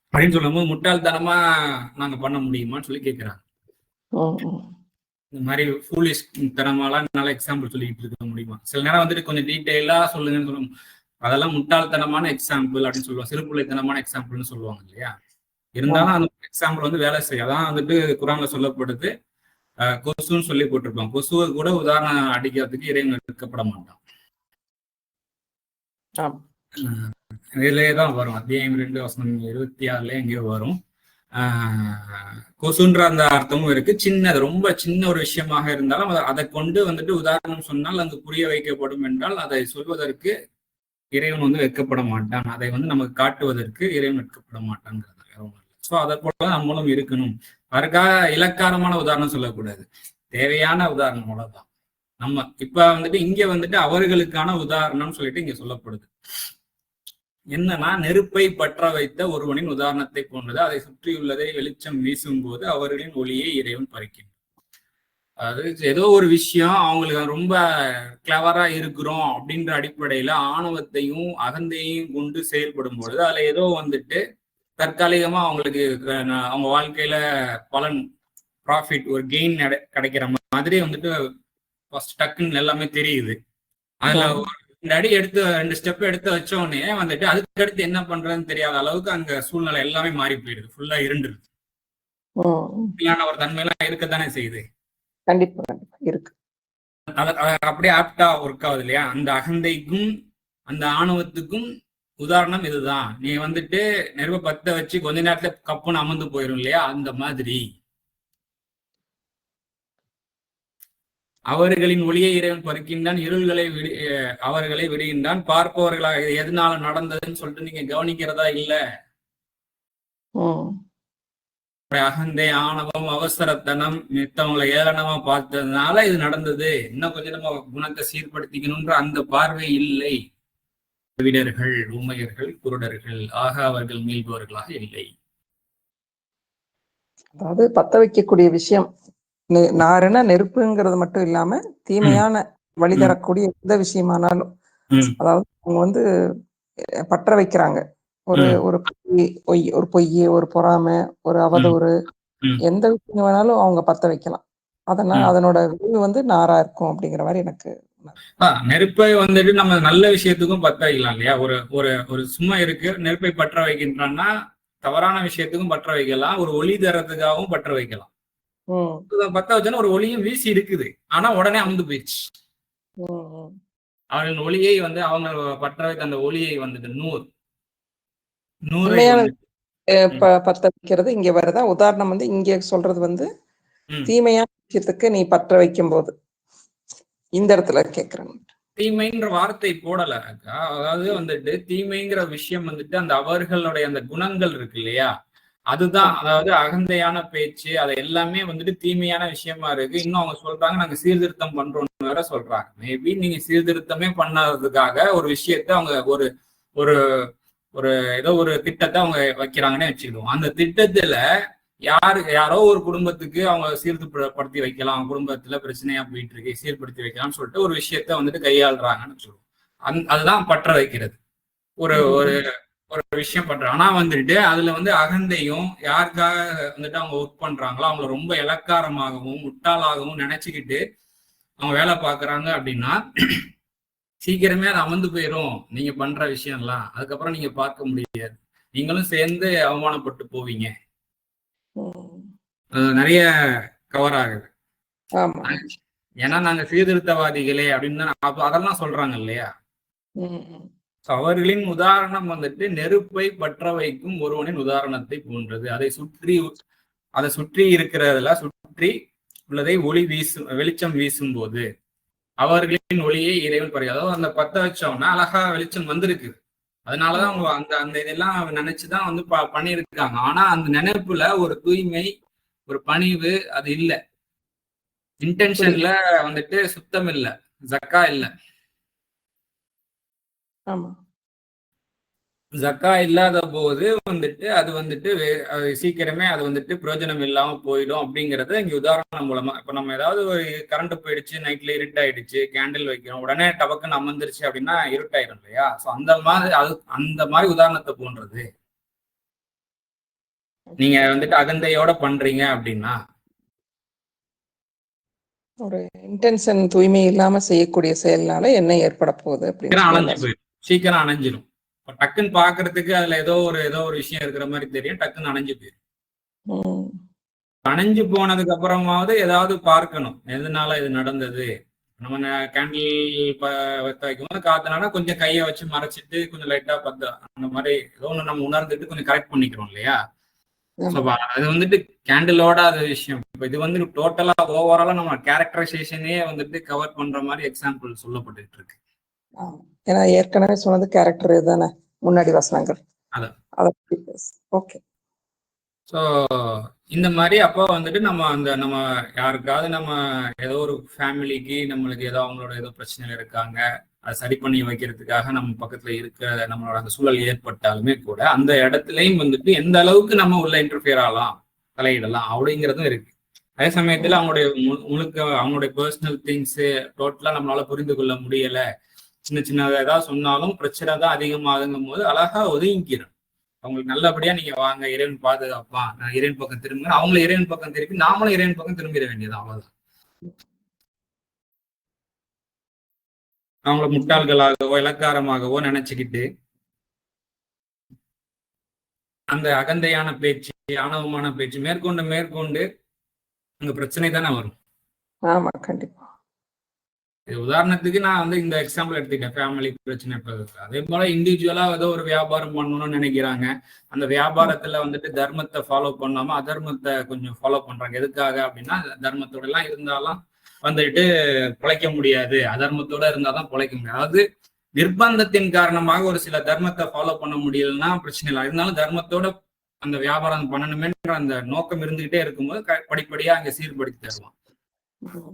அப்படின்னு சொல்லும்போது முட்டாள்தனமா நாங்க பண்ண முடியுமான்னு சொல்லி கேட்கிறாங்க. இந்த மாதிரி ஃபூலிஷ் தனமாலாம் என்னால எக்ஸாம்பிள் சொல்லிட்டு இருக்க முடியுமா? சில நேரம் வந்துட்டு கொஞ்சம் டீட்டெயிலா சொல்லுங்கன்னு சொல்லுவோம். அதெல்லாம் முட்டாள்தனமான எக்ஸாம்பிள் அப்படின்னு சொல்லுவாங்க, சிறுபிள்ளைத்தனமான எக்ஸாம்பிள்னு சொல்லுவாங்க இல்லையா. இருந்தாலும் அந்த எக்ஸாம்பிள் வந்து வேலை செய்யும். அதான் வந்துட்டு குரான்ல சொல்லப்படுது, கொசுன்னு சொல்லி போட்டிருப்பாங்க. கொசுவை கூட உதாரணம் அடிக்கிறதுக்கு இறைவன் எடுக்கப்பட மாட்டான். இதுலயே தான் வரும், அத்தியாயம் 2 வசனம் 26 எங்கேயோ வரும். கொசுன்ற அந்த அர்த்தமும் இருக்கு. சின்னது, ரொம்ப சின்ன ஒரு விஷயமாக இருந்தாலும் அதை கொண்டு வந்துட்டு உதாரணம் சொன்னால் அங்கு புரிய வைக்கப்படும் என்றால் அதை சொல்வதற்கு இறைவன் வந்து வெட்கப்பட மாட்டான். அதை வந்து நமக்கு காட்டுவதற்கு இறைவன் வெட்கப்பட மாட்டான்ங்கிறது. ஸோ அதை போல நம்மளும் இருக்கணும். அதற்காக இலக்காரமான உதாரணம் சொல்லக்கூடாது, தேவையான உதாரணம் அவ்வளவுதான். நம்ம இப்ப வந்துட்டு இங்க வந்துட்டு அவர்களுக்கான உதாரணம் சொல்லிட்டு இங்க சொல்லப்படுது. என்னன்னா, நெருப்பை பற்ற வைத்த ஒருவனின் உதாரணத்தை போன்றது, அதை சுற்றியுள்ளதை வெளிச்சம் வீசும் போது அவர்களின் ஒளியை இறைவன் பறிக்கின்றான். அது ஏதோ ஒரு விஷயம் அவங்களுக்கு ரொம்ப கிளவரா இருக்கிறோம் அப்படின்ற அடிப்படையில ஆணவத்தையும் அகந்தையும் கொண்டு செயல்படும் பொழுது அதுல ஏதோ வந்துட்டு தற்காலிகமா அவங்களுக்கு அவங்க வாழ்க்கையில பலன், ப்ராஃபிட், ஒரு கெயின் கிடைக்கிற மாதிரி வந்துட்டு ஃபர்ஸ்ட் டக்குன்னு எல்லாமே தெரியுது. அதுல ரெண்டு அடி எடுத்து 2 ஸ்டெப் எடுத்து வச்சோடனே வந்துட்டு அதுக்கு அடுத்து என்ன பண்றதுன்னு தெரியாத அளவுக்கு அங்க சூழ்நிலை எல்லாமே மாறி போயிடுது, ஃபுல்லா இருண்டுருது. ஒரு தன்மையெல்லாம் இருக்கத்தானே செய்யுது. கண்டிப்பா இருக்கு. அப்படியே ஆப்டா ஒர்க் ஆகுது இல்லையா. அந்த அகந்தைக்கும் அந்த ஆணவத்துக்கும் உதாரணம் இதுதான். நீ வந்துட்டு நெருப்பை பத்த வச்சு கொஞ்ச நேரத்துல கப்புன்னு அமர்ந்து போயிடும் இல்லையா, அந்த மாதிரி. அவர்களின் ஒளியை இறைவன் பறிக்கின்றான், இருள்களை அவர்களை விடுகின்றான், பார்ப்பவர்களாக. எதனால நடந்ததுன்னு சொல்லிட்டு நீங்க கவனிக்கிறதா இல்ல. அகந்தை, ஆணவம், அவசரத்தனம், மித்தவங்களை ஏளனமா பார்த்ததுனால இது நடந்தது, இன்னும் கொஞ்சம் நம்ம குணத்தை சீர்படுத்திக்கணும்ன்ற அந்த பார்வை இல்லை. வீடர்கள், ஊமையர்கள், குருடர்கள் ஆக அவர்கள் மீள்பவர்களாக இல்லை. அதாவது பத்த வைக்கக்கூடிய விஷயம் நாருன்னா நெருப்புங்கிறது மட்டும் இல்லாம தீமையான வழி தரக்கூடிய எந்த விஷயமானாலும், அதாவது அவங்க வந்து பற்ற வைக்கிறாங்க. ஒரு ஒரு பொய், ஒரு பொறாமை, ஒரு அவதூறு, எந்த விஷயம் வேணாலும் அவங்க பத்த வைக்கலாம். அதனால அதனோட விளைவு வந்து நாரா இருக்கும் அப்படிங்கிற மாதிரி எனக்கு. நெருப்பை வந்துட்டு நம்ம நல்ல விஷயத்துக்கும் பற்ற வைக்கலாம் இல்லையா. ஒரு ஒரு ஒரு சும்மா இருக்கு, நெருப்பை பற்ற வைக்கின்றான்னா தவறான விஷயத்துக்கும் பற்ற வைக்கலாம், ஒரு ஒளி தரத்துக்காகவும் பற்ற வைக்கலாம். பத்த வச்சோன்னா ஒரு ஒளியும் வீசி இருக்குது, ஆனா உடனே அமுந்து போயிடுச்சு. அவர்கள் ஒளியை வந்து அவங்க பற்ற வைத்த அந்த ஒளியை வந்துட்டு நூறு பத்த வைக்கிறது இங்க வருதா. உதாரணம் வந்து இங்க சொல்றது வந்து தீமையான விஷயத்துக்கு நீ பற்ற வைக்கும் போது இந்த இடத்துல கேக்குறேன். தீமைன்ற வார்த்தை போடல அக்கா. அதாவது வந்துட்டு தீமைங்கிற விஷயம் வந்துட்டு அந்த அவர்களுடைய அந்த குணங்கள் இருக்கு இல்லையா, அதுதான். அதாவது அகந்தையான பேச்சு, அது எல்லாமே வந்துட்டு தீமையான விஷயமா இருக்கு. இன்னும் அவங்க சொல்றாங்க நாங்க சீர்திருத்தம் பண்றோம்னு வேற சொல்றாங்க. மேபி நீங்க சீர்திருத்தமே பண்ணாததுக்காக ஒரு விஷயத்த அவங்க ஒரு ஒரு ஒரு ஏதோ ஒரு திட்டத்தை அவங்க வைக்கிறாங்கன்னே வச்சுக்கிடுவோம். அந்த திட்டத்துல யாரோ ஒரு குடும்பத்துக்கு அவங்க சீர்திருத்தப்படுத்தி வைக்கலாம், குடும்பத்துல பிரச்சனையா போயிட்டு இருக்கு, சீர்படுத்தி வைக்கலாம்னு சொல்லிட்டு ஒரு விஷயத்த வந்துட்டு கையாளுறாங்கன்னு சொல்லுவோம். அதுதான் பற்ற வைக்கிறது. ஒரு ஒரு ஒரு விஷயம் பண்றாங்க. ஆனா வந்துட்டு அதுல வந்து அகந்தையும் யாருக்காக வந்துட்டு அவங்க ஒர்க் பண்றாங்களோ அவங்கள ரொம்ப இலக்காரமாகவும் முட்டாளாகவும் நினைச்சுக்கிட்டு அவங்க வேலை பாக்குறாங்க அப்படின்னா சீக்கிரமே அது அமர்ந்து போயிடும். நீங்க பண்ற விஷயம்லாம் அதுக்கப்புறம் நீங்க பார்க்க முடியாது, நீங்களும் சேர்ந்து அவமானப்பட்டு போவீங்க. நிறைய கவர் ஆகுது. ஏன்னா நாங்க சீர்திருத்தவாதிகளே அப்படின்னு அதெல்லாம் சொல்றாங்க இல்லையா. அவர்களின் உதாரணம் வந்துட்டு நெருப்பை பற்ற வைக்கும் ஒருவனின் உதாரணத்தை போன்றது. அதை சுற்றி இருக்கிறதுல சுற்றி உள்ளதை ஒளி வெளிச்சம் வீசும் போது அவர்களின் ஒளியை இறைவன் பறி. அதாவது அந்த பத்த வச்சோம்னா அழகா வெளிச்சம் வந்திருக்கு. அதனாலதான் அவங்க அந்த இதெல்லாம் நினைச்சுதான் வந்து பண்ணியிருக்காங்க. ஆனா அந்த நினைப்புல ஒரு தூய்மை, ஒரு பணிவு அது இல்ல. இன்டென்ஷன்ல வந்துட்டு சுத்தம் இல்ல, ஜக்கா இல்ல. ஜக்கா இல்லாத போது வந்துட்டு அது வந்துட்டு சீக்கிரமே அது வந்துட்டு பிரயோஜனம் இல்லாம போயிடும் அப்படிங்கறது இங்க உதாரணம் மூலமா. இப்ப நம்ம ஏதாவது ஒரு கரண்ட் போயிடுச்சு, நைட்ல இருட்டாயிடுச்சு, கேண்டில் வைக்கிறோம், உடனே டபக்குன்னு அமர்ந்துருச்சு அப்படின்னா இருட்டாயிடும் இல்லையா. சோ அந்த மாதிரி உதாரணத்தை போன்றது. நீங்க வந்துட்டு அகந்தையோட பண்றீங்க அப்படின்னா ஒரு இன்டென்ஷன் தூய்மை இல்லாம செய்யக்கூடிய செயல்னால என்ன ஏற்பட போகுது அப்படின்னு சீக்கிரம் அணைஞ்சிடும். டக்குன்னு பாக்குறதுக்கு அதுல ஏதோ ஒரு விஷயம் இருக்கிற மாதிரி தெரியும், டக்குன்னு அணைஞ்சு போயிடும். அணைஞ்சு போனதுக்கு அப்புறமாவது ஏதாவது பார்க்கணும், எதனால இது நடந்தது. நம்ம கேண்டில் வைக்கும் போது காத்தனால கொஞ்சம் கையை வச்சு மறைச்சிட்டு கொஞ்சம் லைட்டா பத்து அந்த மாதிரி ஏதோ ஒண்ணு நம்ம உணர்ந்துட்டு கொஞ்சம் கரெக்ட் பண்ணிக்கிறோம் இல்லையா. அது வந்துட்டு கேண்டிலோட அது விஷயம். இப்ப இது வந்து டோட்டலா ஓவராலா நம்ம கேரக்டரைசேஷனே வந்துட்டு கவர் பண்ற மாதிரி எக்ஸாம்பிள் சொல்லப்பட்டு இருக்கு. ஏன்னா ஏற்கனவே சொன்னது கேரக்டர் தானே முன்னாடி வசனங்கள். ஓகே. ஸோ இந்த மாதிரி அப்போ வந்துட்டு நம்ம யாருக்காவது நம்ம ஏதோ ஒரு ஃபேமிலிக்கு நம்மளுக்கு ஏதோ அவங்களோட ஏதோ பிரச்சனைகள் இருக்காங்க, அதை சரி பண்ணி வைக்கிறதுக்காக நம்ம பக்கத்துல இருக்கிற நம்மளோட அந்த சூழல் ஏற்பட்டாலுமே கூட அந்த இடத்துலையும் வந்துட்டு எந்த அளவுக்கு நம்ம உள்ள இன்டர்ஃபியர் ஆகலாம், தலையிடலாம் அப்படிங்கிறதும் இருக்கு. அதே சமயத்துல அவங்களுடைய பர்சனல் திங்ஸ் டோட்டலா நம்மளால புரிந்து கொள்ள முடியல, சின்ன ஏதாவது சொன்னாலும் பிரச்சனை தான் அதிகமாகுங்கும் போது அழகா ஒதுங்கிக்கிறோம். அவங்களுக்கு நல்லபடியா நீங்க வாங்க, இறைவன் பாதுகாப்பான், நான் இறைவன் பக்கம் திரும்ப, அவங்களும் இறைவன் பக்கம் திருப்பி நாமளும் இறைவன் பக்கம் திரும்பிட வேண்டியது, அவ்வளவுதான். அவங்கள முட்டாள்களாகவோ இலக்காரமாகவோ நினைச்சுக்கிட்டு அந்த அகந்தையான பேச்சு, ஆணவமான பேச்சு மேற்கொண்டு அங்க பிரச்சனை தானே வரும். ஆமா, கண்டிப்பா. உதாரணத்துக்கு நான் வந்து இந்த எக்ஸாம்பிள் எடுத்துக்கிட்டேன், ஃபேமிலி பிரச்சனை. அதே போல இண்டிவிஜுவலா ஏதோ ஒரு வியாபாரம் பண்ணணும்னு நினைக்கிறாங்க, அந்த வியாபாரத்துல வந்துட்டு தர்மத்தை ஃபாலோ பண்ணாம அதர்மத்தை கொஞ்சம் ஃபாலோ பண்றாங்க. எதுக்காக அப்படின்னா தர்மத்தோட எல்லாம் இருந்தாலும் வந்துட்டு பிழைக்க முடியாது, அதர்மத்தோட இருந்தாதான் பிழைக்க முடியாது. அதாவது நிர்பந்தத்தின் காரணமாக ஒரு சில தர்மத்தை ஃபாலோ பண்ண முடியலன்னா பிரச்சனை இல்லை, இருந்தாலும் தர்மத்தோட அந்த வியாபாரம் பண்ணணுமேன்ற அந்த நோக்கம் இருந்துகிட்டே இருக்கும்போது படிப்படியா அங்க சீர்படுத்தி தருவான்.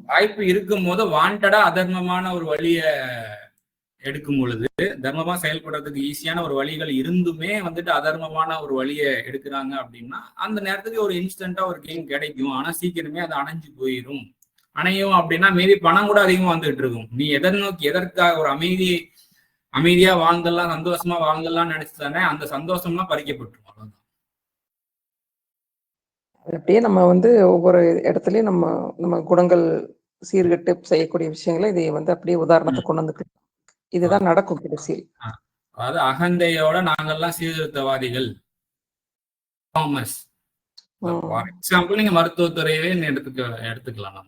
வாய்ப்பு இருக்கும் போது வாண்டடா அதர்மமான ஒரு வழிய எடுக்கும் பொழுது, தர்மமா செயல்படுறதுக்கு ஈஸியான ஒரு வழிகள் இருந்துமே வந்துட்டு அதர்மமான ஒரு வழியை எடுக்கிறாங்க அப்படின்னா அந்த நேரத்துக்கு ஒரு இன்ஸ்டன்டா ஒரு கெயின் கிடைக்கும். ஆனா சீக்கிரமே அது அணைஞ்சு போயிடும். அணையும் அப்படின்னா மீறி பணம் கூட அதிகமா வந்துட்டு இருக்கும். நீ எதை நோக்கி எதற்காக ஒரு அமைதியா வாழ்ந்தெல்லாம் சந்தோஷமா வாழ்ந்தெல்லாம் நினைச்சுதானே அந்த சந்தோஷம்லாம் பறிக்கப்பட்டுரும். அப்படியே நம்ம வந்து ஒவ்வொரு இடத்துலயும் நம்ம குணங்கள் சீர்கட்டு செய்யக்கூடிய விஷயங்களை இதை வந்து அப்படியே உதாரணத்தை கொண்டு வந்துக்கலாம். இதுதான் நடக்கும் கடைசியில். அதாவது அகந்தையோட நாங்கெல்லாம் சீர்திருத்தவாதிகள். எக்ஸாம்பிள் நீங்க மருத்துவத்துறையவே எடுத்துக்கலாம்.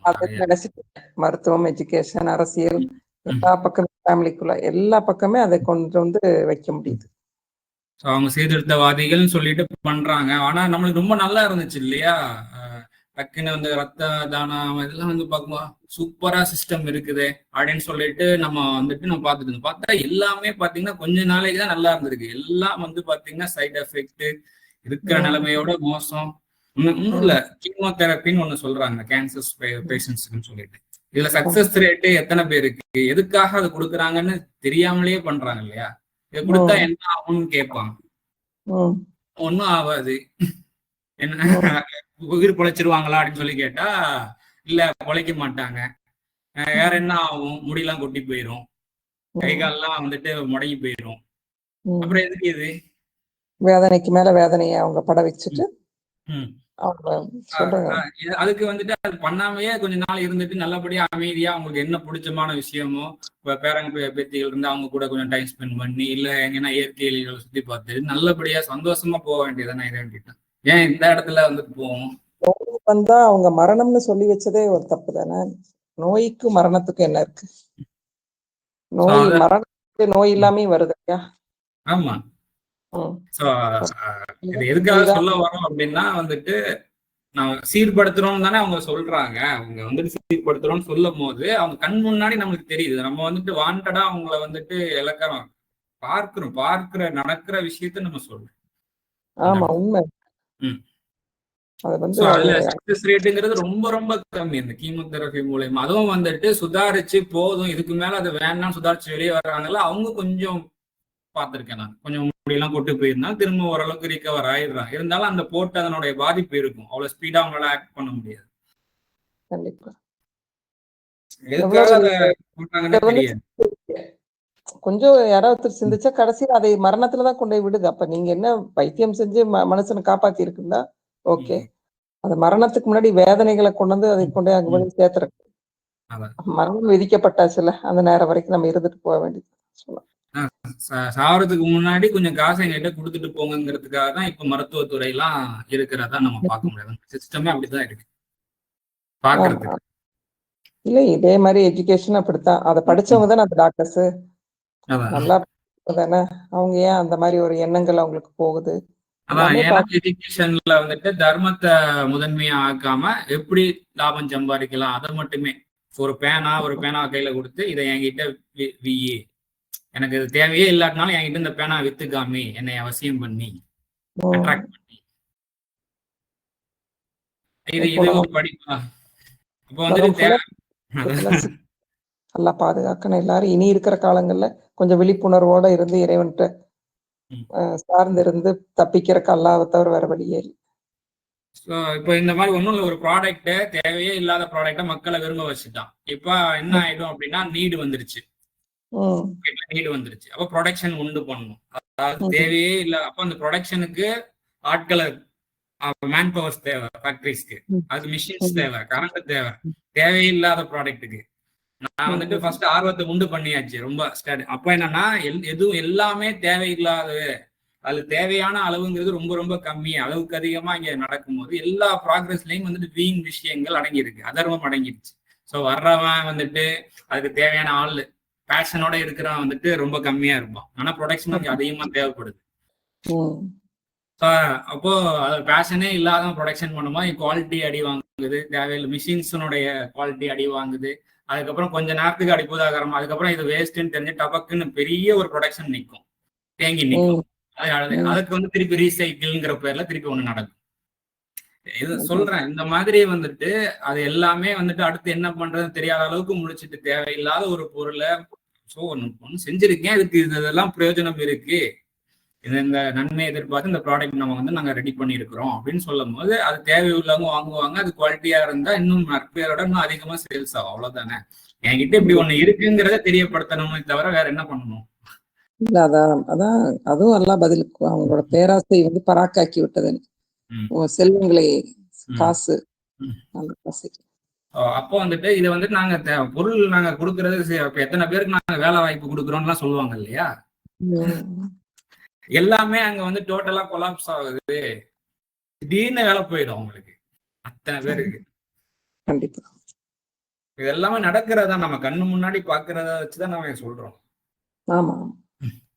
மருத்துவம், எஜுகேஷன், அரசியல், எல்லா பக்கமே ஃபேமிலிக்குள்ள எல்லா பக்கமே அதை கொண்டு வந்து வைக்க முடியுது. அவங்க சீர்திருத்தவாதிகள்னு சொல்லிட்டு பண்றாங்க. ஆனா நம்மளுக்கு ரொம்ப நல்லா இருந்துச்சு இல்லையா, டக்குன்னு வந்து ரத்த தானம் இதெல்லாம் வந்து பார்க்கும்போது சூப்பரா சிஸ்டம் இருக்குது அப்படின்னு சொல்லிட்டு நம்ம வந்துட்டு நம்ம பார்த்துட்டு இருந்தோம். பார்த்தா எல்லாமே பார்த்தீங்கன்னா கொஞ்ச நாளைக்கு தான் நல்லா இருந்திருக்கு. எல்லாம் வந்து பார்த்தீங்கன்னா சைடு எஃபெக்ட் இருக்கிற நிலைமையோட மோசம். ஒன்றும் இல்லை, கீமோதெரப்பின்னு ஒன்று சொல்றாங்க கேன்சர் பேஷண்ட்ஸுக்குன்னு சொல்லிட்டு. இதுல சக்சஸ் ரேட்டு எத்தனை பேருக்கு, எதுக்காக அது கொடுக்குறாங்கன்னு தெரியாமலேயே பண்றாங்க இல்லையா? இதை கொடுத்தா என்ன ஆகும்னு கேட்பாங்க. ஒன்னும் ஆகாது. என்ன உயிர் பொழைச்சிருவாங்களா அப்படின்னு சொல்லி கேட்டா இல்ல, பொழைக்க மாட்டாங்க. வேற என்ன ஆகும், முடியெல்லாம் கொட்டி போயிரும், கை கால்லாம் வந்துட்டு முடங்கி போயிரும். அப்புறம் எதுக்கு இது? வேதனைக்கு மேல வேதனையை அவங்க பட வச்சுட்டு அதுக்கு வந்துட்டு அது பண்ணாமையே கொஞ்ச நாள் இருந்துட்டு நல்லபடியா அமைதியா அவங்களுக்கு என்ன பிடிச்சமான விஷயமோ, பேரங்க பேத்திகள் இருந்து அவங்க கூட கொஞ்சம் டைம் ஸ்பெண்ட் பண்ணி, இல்ல எங்கன்னா இயற்கை எழில்களை சுத்தி பார்த்து நல்லபடியா சந்தோஷமா போக வேண்டியதானே இதை வேண்டிட்டேன். ஏன் இந்த இடத்துல வந்துட்டு போவோம்? வந்தா அவங்க மரணம்னு சொல்லி வச்சதே ஒரு தப்பு தானே. நோய்க்கு மரணத்துக்கு என்ன இருக்கு? நோய் மரணத்துக்கு நோய் இல்லாம வருது இல்லையா? ஆமா. இது எதுக்காக சொல்ல வரோம் அப்படின்னா வந்துட்டு நான் சீர்படுத்துறோம் தானே அவங்க சொல்றாங்க. அவங்க வந்துட்டு சீர்படுத்துறோம்னு சொல்லும் போது அவங்க கண் முன்னாடி நம்மளுக்கு தெரியுது. நம்ம வந்துட்டு வாண்டடா அவங்கள வந்துட்டு இலக்கறம் பார்க்கிற நடக்கிற விஷயத்த நம்ம சொல்றோம். ஆமா, உண்மை. அதுல சக்சஸ் ரேட்டுங்கிறது ரொம்ப ரொம்ப கம்மி இந்த கீமோதெரபி மூலமா. அதுவும் வந்துட்டு சுதாரிச்சு போதும், இதுக்கு மேல அது வேண்டாம் சுதாரிச்சு வெளியே வர்றாங்கல்ல, அவங்க கொஞ்சம் பார்த்திருக்கேன் நான். கொஞ்சம் முடியெல்லாம் கொட்டு போயிருந்தா திரும்ப ஓரளவுக்கு ரிகவர் ஆயிடுறான். இருந்தாலும் அந்த போட்டு அதனுடைய பாதிப்பு இருக்கும். அவ்வளவு ஸ்பீடா அவங்களால ஆக்ட் பண்ண முடியாது. கொஞ்சம் யாராவது சிந்திச்சா கடைசியில் அதை மரணத்துலதான் கொண்டு போய் விடுது. அப்ப நீங்க என்ன வைத்தியம் செஞ்சு மனுஷனை காப்பாத்தி இருக்குங்களா? ஓகே, அந்த மரணத்துக்கு முன்னாடி வேதனைகளை கொண்டு வந்து அதை கொண்டு அங்க போய் சேர்த்துருக்கு. மரணம் விதிக்கப்பட்டாச்சுல, அந்த நேரம் வரைக்கும் நம்ம இருந்துட்டு போக வேண்டியது. சாவறதுக்கு முன்னாடி கொஞ்சம் காசை எங்கிட்ட கொடுத்துட்டு போங்கிறதுக்காக தான் இப்ப மருத்துவத்துறை எல்லாம் இருக்கிறதா நம்ம பார்க்க முடியாது. சிஸ்டமே அப்படிதான் இருக்கு பாக்குறதுக்கு. இல்ல, இதே மாதிரி எஜுகேஷன் அப்படித்தான். அதை படிச்சவங்க தானே அந்த டாக்டர்ஸ், நல்லா தானே. அவங்க ஏன் அந்த மாதிரி ஒரு எண்ணங்கள் அவங்களுக்கு போகுது? அதான் எஜுகேஷன்ல வந்துட்டு தர்மத்தை முதன்மையா ஆக்காம எப்படி லாபம் சம்பாதிக்கலாம் அதை மட்டுமே. ஒரு பேனா கையில கொடுத்து இதை என்கிட்ட விஏ, எனக்கு இது தேவையே இல்லாட்டினாலும் என்கிட்ட இந்த பேனா வித்துக்காமி என்னை அவசியம் பண்ணி அட்ராக்ட் பண்ணி இது ஒரு படிப்பா? அப்போ வந்துட்டு நல்லா பாதுகாக்கணும் எல்லாரும். இனி இருக்கிற காலங்கள்ல கொஞ்சம் விழிப்புணர்வோட இருந்து இறைவன்கிட்ட சார்ந்து இருந்து தப்பிக்கிறக்கு அல்லாஹ்வை தவிர வேற வழியே இல்லை. இப்போ இந்த மாதிரி ஒன்றும் இல்லை, ஒரு ப்ராடக்ட் தேவையே இல்லாத ப்ராடக்டை மக்களை விரும்ப வச்சுட்டான். இப்போ என்ன ஆயிடும் அப்படின்னா நீடு வந்துருச்சு. அப்போ ப்ரொடக்ஷன் உண்டு பண்ணணும். அதாவது தேவையே இல்லை. அப்போ அந்த ப்ரொடக்ஷனுக்கு ஆட்களை, மேன் பவர்ஸ் தேவை, ஃபேக்டரிஸ்க்கு அது மிஷின்ஸ் தேவை, கரண்ட் தேவை. தேவையில்லாத ப்ராடக்ட்டுக்கு நான் வந்துட்டு ஃபர்ஸ்ட் ஆர்வத்தை உண்டு பண்ணியாச்சு ரொம்ப ஸ்டார்ட். அப்போ என்னன்னா எதுவும் எல்லாமே தேவையில்லாத, அது தேவையான அளவுங்கிறது ரொம்ப ரொம்ப கம்மி, அளவுக்கு அதிகமா இங்க நடக்கும்போது எல்லா ப்ராக்ரஸ்லயும் வந்துட்டு வீண் விஷயங்கள் அடங்கியிருக்கு, அதர்மம் அடங்கிடுச்சு. ஸோ வர்றவன் வந்துட்டு அதுக்கு தேவையான ஆள் பேஷனோட இருக்கிறவன் வந்துட்டு ரொம்ப கம்மியா இருப்பான். ஆனா ப்ரொடக்ஷன் அங்கே அதிகமா தேவைப்படுது. அப்போ அது பேஷனே இல்லாத ப்ரொடக்ஷன் பண்ணும்போது குவாலிட்டி அடி வாங்குது, தேவையில்லை மிஷின்ஸனுடைய குவாலிட்டி அடி வாங்குது. அதுக்கப்புறம் கொஞ்ச நேரத்துக்கு அடிப்பதாகரம், அதுக்கப்புறம் இது வேஸ்ட்ன்னு தெரிஞ்சு டபக்குன்னு பெரிய ஒரு ப்ரொடக்ஷன் நிற்கும், தேங்கி நிற்கும். அதுக்கு வந்து திருப்பி ரீசைக்கிள்ங்கிற பேர்ல திருப்பி ஒண்ணு நடக்கும். இது சொல்றேன், இந்த மாதிரி வந்துட்டு அது எல்லாமே வந்துட்டு அடுத்து என்ன பண்றதுன்னு தெரியாத அளவுக்கு முடிச்சுட்டு தேவையில்லாத ஒரு பொருளை ஒண்ணு செஞ்சிருக்கேன், இதுக்கு இதெல்லாம் பிரயோஜனம் இருக்கு, இந்த நன்மை எதிர்பார்த்து இந்த ப்ராடக்ட் நம்ம வந்து நாங்க ரெடி பண்ணிருக்கிறோம் அப்படின்னு சொல்லும் போது அது தேவையுள்ளவங்க வாங்குவாங்க. அது குவாலிட்டியா இருந்தா இன்னும் பேரோட இன்னும் அதிகமா சேல்ஸ் ஆகும். அவ்வளவுதானே. என்கிட்ட இப்படி ஒண்ணு இருக்குங்கிறத தெரியப்படுத்தணுமே தவிர வேற என்ன பண்ணணும்? இல்ல, அதான் அதுவும் எல்லாம் பதிலுக்கு அவங்களோட பேராசை வந்து பராக்காக்கி விட்டது. செல்வங்களை, காசு, அந்த காசு. அப்போ வந்துட்டு இதை வந்துட்டு நாங்க பொருள் நாங்க கொடுக்கறது எத்தனை பேருக்கு நாங்க வேலை வாய்ப்பு கொடுக்குறோம்லாம் சொல்லுவாங்க இல்லையா? எல்லாமே அங்க வந்து டோட்டலா கொலாப்ஸ் ஆகுது, திடீர்னு வேலை போயிடும் அவங்களுக்கு, அத்தனை பேருக்கு. கண்டிப்பா இது எல்லாமே நடக்கிறதா நம்ம கண்ணு முன்னாடி பாக்குறத வச்சுதான் நம்ம சொல்றோம். ஆமா,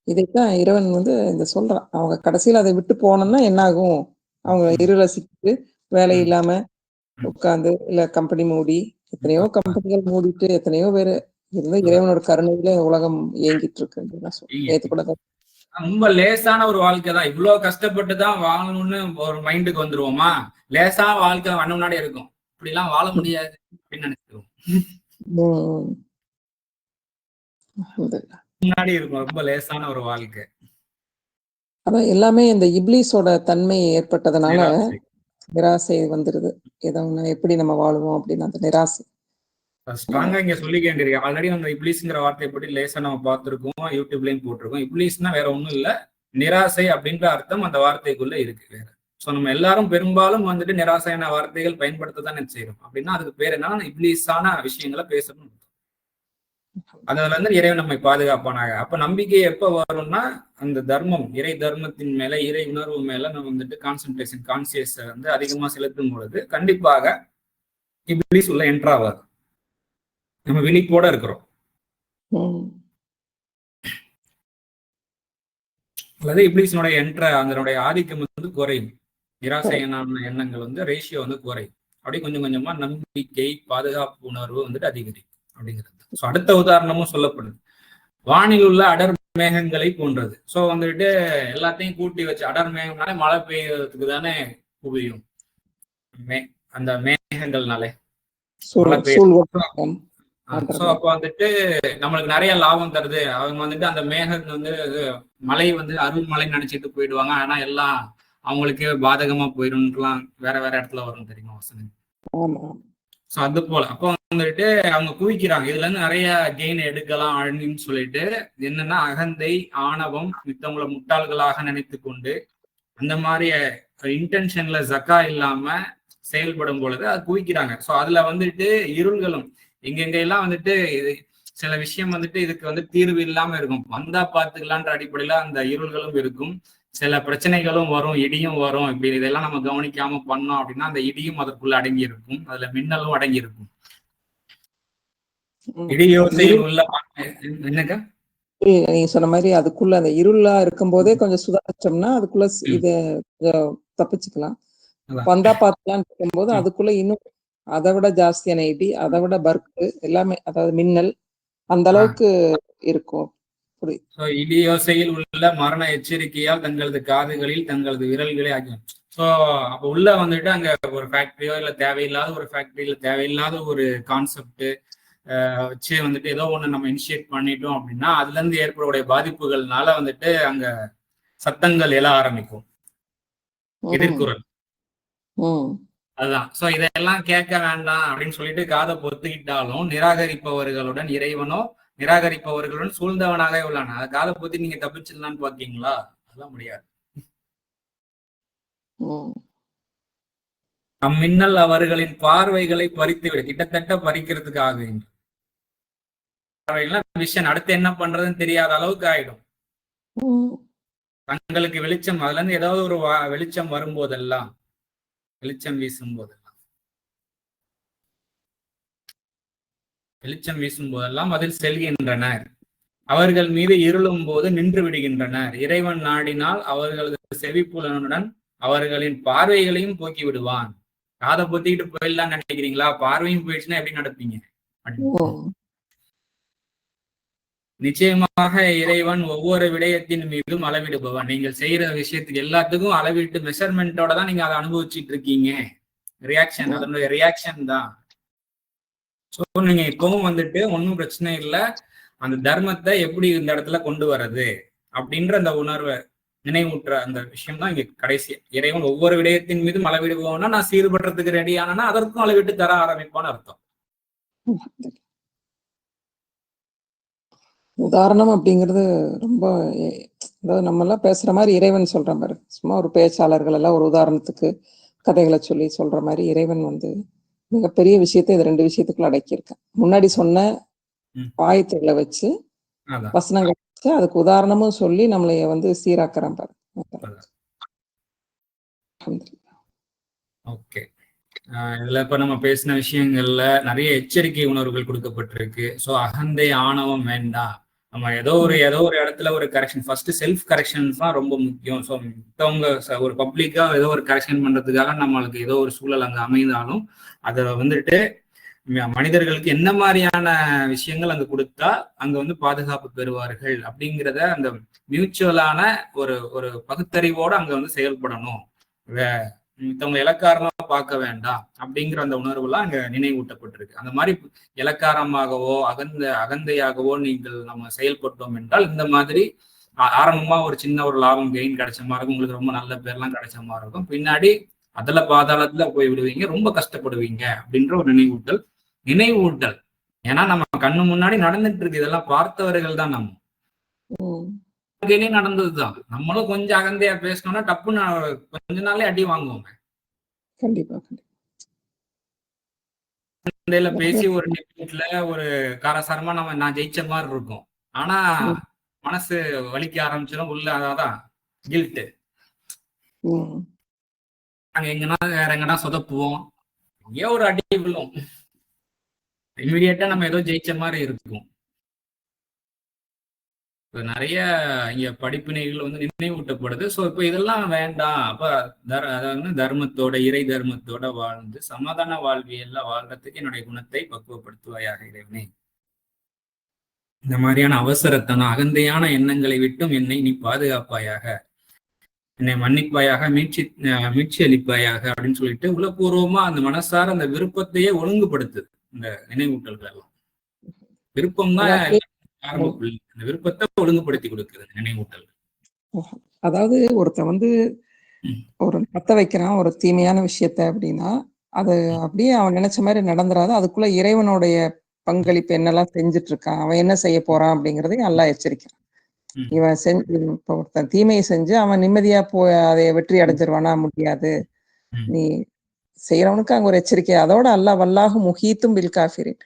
இதைத்தான் இறைவன் வந்து இந்த சொல்றான். அவங்க கடைசியில அதை விட்டு போனோம்னா என்ன ஆகும்? அவங்க இருள சிக்கிட்டு வேலை இல்லாம உட்கார்ந்து இல்ல கம்பெனி மூடி, எத்தனையோ கம்பெனிகள் மூடிட்டு எத்தனையோ பேரு இருந்தா இறைவனோட கருணையில உலகம் இயங்கிட்டு இருக்கு. நேத்து கூட ரொம்ப லேசான ஒரு வாழ்க்கை தான். இவ்வளவு கஷ்டப்பட்டு தான் வாழணும்னு ஒரு மைண்டுக்கு வந்துருவோமா? லேசா வாழ்க்கை கண்ணு முன்னாடி இருக்கும். இப்படி எல்லாம் வாழ முடியாது அப்படின்னு நினைச்சிருவோம். முன்னாடி இருக்கும் ரொம்ப லேசான ஒரு வாழ்க்கை. அதான் எல்லாமே இந்த இப்லீஸோட தன்மை ஏற்பட்டதுனால நிராசை வந்துருது. ஏதோ எப்படி நம்ம வாழுவோம் அப்படின்னு அந்த நிராசை ஸ்ட்ராங்கா இங்க சொல்லிக்க வேண்டியிருக்கு. ஆல்ரெடி நம்ம இப்லீஸ்ங்கிற வார்த்தையை பற்றி லேசா நம்ம பார்த்திருக்கோம், யூடியூப்லயும் போட்டிருக்கோம். இப்லீஸ்னா வேற ஒண்ணும் இல்ல, நிராசை அப்படின்ற அர்த்தம் அந்த வார்த்தைக்குள்ள இருக்கு வேற. சோ நம்ம எல்லாரும் பெரும்பாலும் வந்துட்டு நிராசையான வார்த்தைகள் பயன்படுத்ததான் செய்யறோம். அப்படின்னா அதுக்கு பேர் என்னன்னா இப்லீஸான விஷயங்களை பேசணும். அதுல இருந்து இறைவன் நம்மை பாதுகாப்பானாங்க. அப்ப நம்பிக்கை எப்ப வரும்னா அந்த தர்மம், இறை தர்மத்தின் மேல, இறை உணர்வு மேல நம்ம வந்துட்டு கான்சென்ட்ரேஷன், கான்சியஸ் வந்து அதிகமா செலுத்தும் பொழுது கண்டிப்பாக இப்லீஸ் உள்ள என்ட்ராவாது. நம்ம விழிப்போட இருக்கிறோம். அல்லது இப்லீஸினுடைய அதனுடைய ஆதிக்கம் வந்து குறையும். நிராசையான எண்ணங்கள் வந்து ரேஷியோ வந்து குறையும். அப்படியே கொஞ்சம் கொஞ்சமா நம்பிக்கை, பாதுகாப்பு உணர்வு வந்துட்டு அதிகரிக்கும் அப்படிங்கிறது. ஸோ அடுத்த உதாரணமும் சொல்லப்படுது. வானில் உள்ள அடர் மேகங்களை போன்றது. ஸோ வந்துட்டு எல்லாத்தையும் கூட்டி வச்சு அடர் மேகம்னாலே மழை பெய்யறதுக்கு தானே உபயோகம். அந்த மேகங்கள்னாலே மழை பெய்யும். ஸோ அப்போ வந்துட்டு நம்மளுக்கு நிறைய லாபம் தருது. அவங்க வந்துட்டு அந்த மேகம் வந்து மழை வந்து அருள் மழை நினைச்சிட்டு போயிடுவாங்க. ஆனா எல்லாம் அவங்களுக்கே பாதகமா போயிடும்லாம் வேற வேற இடத்துல வரும் தெரியுமா வசனம். ஸோ அது போல அப்போ வந்துட்டு அவங்க குவிக்கிறாங்க. இதுல இருந்து நிறைய கெயின் எடுக்கலாம் அப்படின்னு சொல்லிட்டு என்னன்னா அகந்தை, ஆணவம், மித்தவங்களை முட்டாள்களாக நினைத்து கொண்டு அந்த மாதிரி இன்டென்ஷன்ல ஜக்கா இல்லாம செயல்படும் பொழுது அது குவிக்கிறாங்க. ஸோ அதுல வந்துட்டு இருள்களும் எங்கெங்கெல்லாம் வந்துட்டு சில விஷயம் வந்துட்டு இதுக்கு வந்து தீர்வு இல்லாம இருக்கும். வந்தா பார்த்துக்கலான்ற அடிப்படையில அந்த இருள்களும் இருக்கும். சில பிரச்சனைகளும் வரும், இடியும் வரும். இப்படி இதெல்லாம் நம்ம கவனிக்காம பண்ணோம் அப்படின்னா அந்த இடியும் அதற்குள்ள அடங்கி இருக்கும், அதுல மின்னலும் அடங்கி இருக்கும். இடியோசையில் உள்ள என்னக்கா நீங்க சொன்ன மாதிரி அதுக்குள்ள அந்த இருளா இருக்கும் போதே கொஞ்சம் சுதாரிச்சோம்னா அதுக்குள்ள இத தப்பிச்சுக்கலாம். வந்தா பார்த்துக்கலான்னு இருக்கும் போது அதுக்குள்ள இன்னும் அதை விட ஜாஸ்தியான இடி, அதை விட பர்க்கு எல்லாமே, அதாவது மின்னல் அந்த அளவுக்கு இருக்கும். இடியோசையில் உள்ள மரண எச்சரிக்கையால் தங்களது காதுகளில் தங்களது விரல்களை ஆகும். ஸோ அப்போ உள்ள வந்துட்டு அங்க ஒரு ஃபேக்டரியோ இல்லை தேவையில்லாத ஒரு ஃபேக்டரி, இல்லை தேவையில்லாத ஒரு கான்செப்ட் வச்சு வந்துட்டு ஏதோ ஒண்ணு நம்ம இனிஷியேட் பண்ணிட்டோம் அப்படின்னா அதுல இருந்து ஏற்படக்கூடிய பாதிப்புகள்னால வந்துட்டு அங்க சத்தங்கள் எழ ஆரம்பிக்கும், எதிர்குறல். அதுதான். சோ இதெல்லாம் கேட்க வேண்டாம் அப்படின்னு சொல்லிட்டு காதை பொத்துக்கிட்டாலும் நிராகரிப்பவர்களுடன் இறைவனோ நிராகரிப்பவர்களுடன் சூழ்ந்தவனாக உள்ளான. அதை காதை பொத்தி நீங்க தப்பிச்சிடலான்னு பாத்தீங்களா? அதெல்லாம் முடியாது. அம்மின்னல் அவர்களின் பார்வைகளை பறித்து விட, கிட்டத்தட்ட பறிக்கிறதுக்காக விஷன் அடுத்து என்ன பண்றதுன்னு தெரியாத அளவுக்கு ஆயிடும். தங்களுக்கு வெளிச்சம், அதுல இருந்து ஏதாவது ஒரு வெளிச்சம் வரும்போதெல்லாம், வெளிச்சம் வீசும் போதெல்லாம் அதில் செல்கின்றனர். அவர்கள் மீது இருளும் போது நின்று விடுகின்றனர். இறைவன் நாடினால் அவர்களது செவிப்புலனுடன் அவர்களின் பார்வைகளையும் போக்கி விடுவான். காதை பொத்திக்கிட்டு போயிடலாம் நினைக்கிறீங்களா? பார்வையும் போயிடுச்சுன்னா எப்படி நடப்பீங்க? நிச்சயமாக இறைவன் ஒவ்வொரு விடயத்தின் மீதும் அளவிடுபவன். நீங்கள் செய்யற விஷயத்துக்கு எல்லாத்துக்கும் அளவிட்டு மெஷர்மெண்டோட தான் நீங்க அதை அனுபவிச்சுட்டு இருக்கீங்க. ரியாக்ஷன், அதனுடைய ரியாக்ஷன் தான். ஸோ நீங்க இப்பவும் வந்துட்டு ஒன்றும் பிரச்சனை இல்லை, அந்த தர்மத்தை எப்படி இந்த இடத்துல கொண்டு வர்றது அப்படின்ற அந்த உணர்வை நினைவூட்டுற அந்த விஷயம் தான் இங்க கடைசி. இறைவன் ஒவ்வொரு விடயத்தின் மீதும் அளவிடுவோம்னா நான் சீர்படுறதுக்கு ரெடி ஆனா அதற்கும் அளவிட்டு தர ஆரம்பிப்பான்னு அர்த்தம். உதாரணம் அப்படிங்கிறது ரொம்ப, அதாவது நம்ம எல்லாம் பேசுற மாதிரி இறைவன் சொல்ற மாதிரி, சும்மா ஒரு பேச்சாளர்கள் எல்லாம் ஒரு உதாரணத்துக்கு கதைகளை சொல்லி சொல்ற மாதிரி இறைவன் வந்து மிகப்பெரிய விஷயத்தை இது 2 விஷயத்துக்குள்ள அடக்கியிருக்கேன். முன்னாடி சொன்ன ஆயத்துகளை வச்சு வசனங்கள் வச்சு அதுக்கு உதாரணமும் சொல்லி நம்மளைய வந்து சீராக்குறான் பாரு. ஓகே, இதுல இப்ப நம்ம பேசின விஷயங்கள்ல நிறைய எச்சரிக்கை உணர்வுகள் கொடுக்கப்பட்டிருக்கு. ஸோ அகந்தை, ஆணவம் வேண்டாம், நம்ம ஏதோ ஒரு இடத்துல ஒரு கரெக்ஷன், ஃபர்ஸ்ட் செல்ஃப் கரெக்ஷன்ஸ் தான் ரொம்ப முக்கியம். ஸோ மித்தவங்க ஒரு பப்ளிக்கா ஏதோ ஒரு கரெக்ஷன் பண்றதுக்காக நம்மளுக்கு ஏதோ ஒரு சூழல் அங்க அமைந்தாலும் அதை வந்துட்டு மனிதர்களுக்கு என்ன மாதிரியான விஷயங்கள் அங்க கொடுத்தா அங்க வந்து பாதுகாப்பு பெறுவார்கள் அப்படிங்கிறத அந்த மியூச்சுவலான ஒரு ஒரு பகுத்தறிவோட அங்க வந்து செயல்படணும். மித்தவங்க இலக்காரமா பார்க்க வேண்டாம் அப்படிங்கிற அந்த உணர்வுலாம் அங்க நினைவூட்டப்பட்டிருக்கு. அந்த மாதிரி இலக்காரமாகவோ அகந்தையாகவோ நீங்கள் நம்ம செயல்பட்டோம் என்றால் இந்த மாதிரி ஆரம்பமா ஒரு சின்ன ஒரு லாபம் கெயின் கிடைச்ச மாதிரி இருக்கும், உங்களுக்கு ரொம்ப நல்ல பேர்லாம் கிடைச்ச மாதிரி இருக்கும், பின்னாடி அதுல பாதாளத்துல போய் விடுவீங்க, ரொம்ப கஷ்டப்படுவீங்க அப்படின்ற ஒரு நினைவூட்டல். ஏன்னா நம்ம கண்ணு முன்னாடி நடந்துட்டு இருக்கு, இதெல்லாம் பார்த்தவர்கள் தான் நம்ம நடந்ததுதான். நம்மளும் கொஞ்சம் அகந்தையா பேசணும்னா டப்புன்னு கொஞ்ச நாளே அடி வாங்குவோங்க. கண்டிப்பா பேசி ஒரு டிபேட்ல ஒரு காரசாரமா நான் ஜெயிச்ச மாதிரி இருக்கும். ஆனா மனசு வலிக்க ஆரம்பிச்சிடும் உள்ள. அதான் கில்ட். நாங்க எங்கன்னா வேற எங்கன்னா சொதப்புவோம், ஏன் ஒரு அடி விழும், இமீடியட்டா நம்ம ஏதோ ஜெயிச்ச மாதிரி இருக்கும். நிறைய இங்க படிப்பினைகள் வந்து நினைவூட்டப்படுது. ஸோ இப்போ இதெல்லாம் வேண்டாம். அப்ப அதாவது தர்மத்தோட இறை தர்மத்தோட வாழ்ந்து சமாதான வாழ்வியல்ல வாழ்றதுக்கு என்னுடைய குணத்தை பக்குவப்படுத்துவாயாக இறைவனே. இந்த மாதிரியான அவசரத்தனம் அகந்தையான எண்ணங்களை விட்டும் என்னை நீ பாதுகாப்பாயாக, என்னை மன்னிப்பாயாக, மீட்சி அளிப்பாயாக அப்படின்னு சொல்லிட்டு உள்ளபூர்வமா அந்த மனசார அந்த விருப்பத்தையே ஒழுங்குபடுத்துது இந்த நினைவூட்டல்கள் எல்லாம். விருப்பம் தான் அந்த விருப்பத்தை ஒழுங்குபடுத்தி கொடுக்குறது நினைவூட்டல். அதாவது ஒருத்தன் வந்து ஒரு பத்த வைக்கிறான் ஒரு தீமையான விஷயத்த அப்படின்னா அது அப்படியே அவன் நினைச்ச மாதிரி நடந்துராது. அதுக்குள்ள இறைவனுடைய பங்களிப்பு என்னெல்லாம் செஞ்சுட்டு இருக்கான், அவன் என்ன செய்ய போறான் அப்படிங்கறதையும் நல்லா எச்சரிக்கிறான். இவன் இப்ப ஒருத்தன் தீமையை செஞ்சு அவன் நிம்மதியா போய் அதை வெற்றி அடைஞ்சிருவானா? முடியாது. நீ செய்யறவனுக்கு அங்க ஒரு எச்சரிக்கை. அதோட வல்லாஹு முஹீத்தும் பில் காஃபிரின்,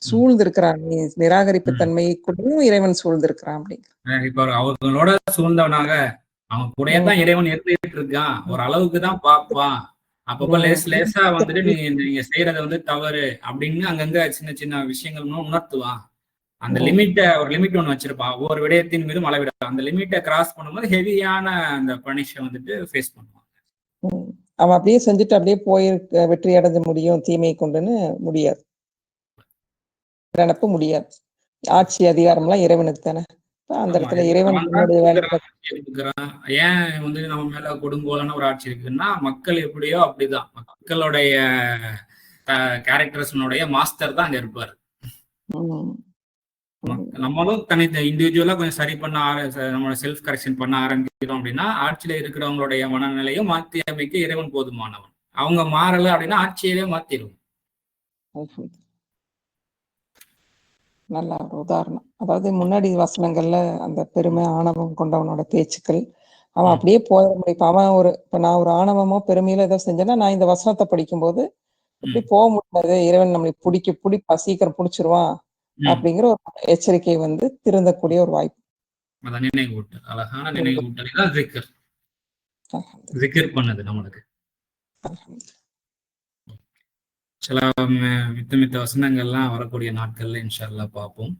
சூழ்ந்திருக்கிறான், நீ நிராகரிப்பு தன்மையை கூடயும் இறைவன் சூழ்ந்திருக்கிறான் அப்படிங்கிற. இப்ப அவங்களோட சூழ்ந்தவனாக அவன் கூடயே தான் இறைவன் இருந்துட்டு இருக்கான், ஒரு அளவுக்கு தான் பார்ப்பான். அப்பப்ப லேசா வந்துட்டு நீங்க செய்யறத வந்து தவறு அப்படின்னு அங்கங்க சின்ன சின்ன விஷயங்கள் உணர்த்துவான். அந்த ஒரு லிமிட் ஒண்ணு வச்சிருப்பான், ஒவ்வொரு விடயத்தின் மீதும் அளவிடுவான். அந்த லிமிட்டை கிராஸ் பண்ணும்போது ஹெவியான அந்த பனிஷை வந்துட்டு ஃபேஸ் பண்ணுவான். அவன் அப்படியே செஞ்சுட்டு அப்படியே போய் வெற்றி அடைஞ்ச முடியும் தீமையை கொண்டுன்னு முடியாது. நினப்பு முடியாது. ஆட்சி அதிகாரம் எல்லாம் இறைவனுக்கு தானே. அந்த இடத்துல இறைவன் ஏன் வந்து நம்ம மேல கொடுங்கோலான ஒரு ஆட்சி இருக்குன்னா மக்கள் எப்படியோ அப்படிதான், மக்களுடைய கேரக்டர்ஸ்னுடைய மாஸ்டர் தான் அங்க இருப்பாரு. நம்மளும் தனித்த இண்டிவிஜுவலா கொஞ்சம் சரி பண்ண நம்மளோட செல்ஃப் கரெக்ஷன் பண்ண ஆரம்பிக்கிறோம் அப்படின்னா ஆட்சியில இருக்கிறவங்களுடைய மனநிலையும் மாற்றி அமைக்க இறைவன் போதுமானவன். அவங்க மாறல அப்படின்னா ஆட்சியவே மாத்திடுவோம். நல்ல ஒரு உதாரணம். அதாவது முன்னாடி வசனங்கள்ல அந்த பெருமை ஆணவம் கொண்டவனோட பேச்சுக்கள் அவன் அப்படியே போயிட முடியும். இப்ப அவன் இப்ப நான் ஒரு ஆணவமோ பெருமையில ஏதோ செஞ்சேன்னா நான் இந்த வசனத்தை படிக்கும்போது அப்படி போக முடியாது, இறைவன் நம்மளை சீக்கிரம் பிடிச்சிருவான் அப்படிங்கிற ஒரு எச்சரிக்கை வந்து திருந்தக்கூடிய ஒரு வாய்ப்பு. அழகான நினைவூட்டல் ஜிக்ர் பண்ணது நம்மளுக்கு. சில மித்த வசனங்கள்லாம் வரக்கூடிய நாட்கள்ல இன்ஷா அல்லாஹ் பார்ப்போம்.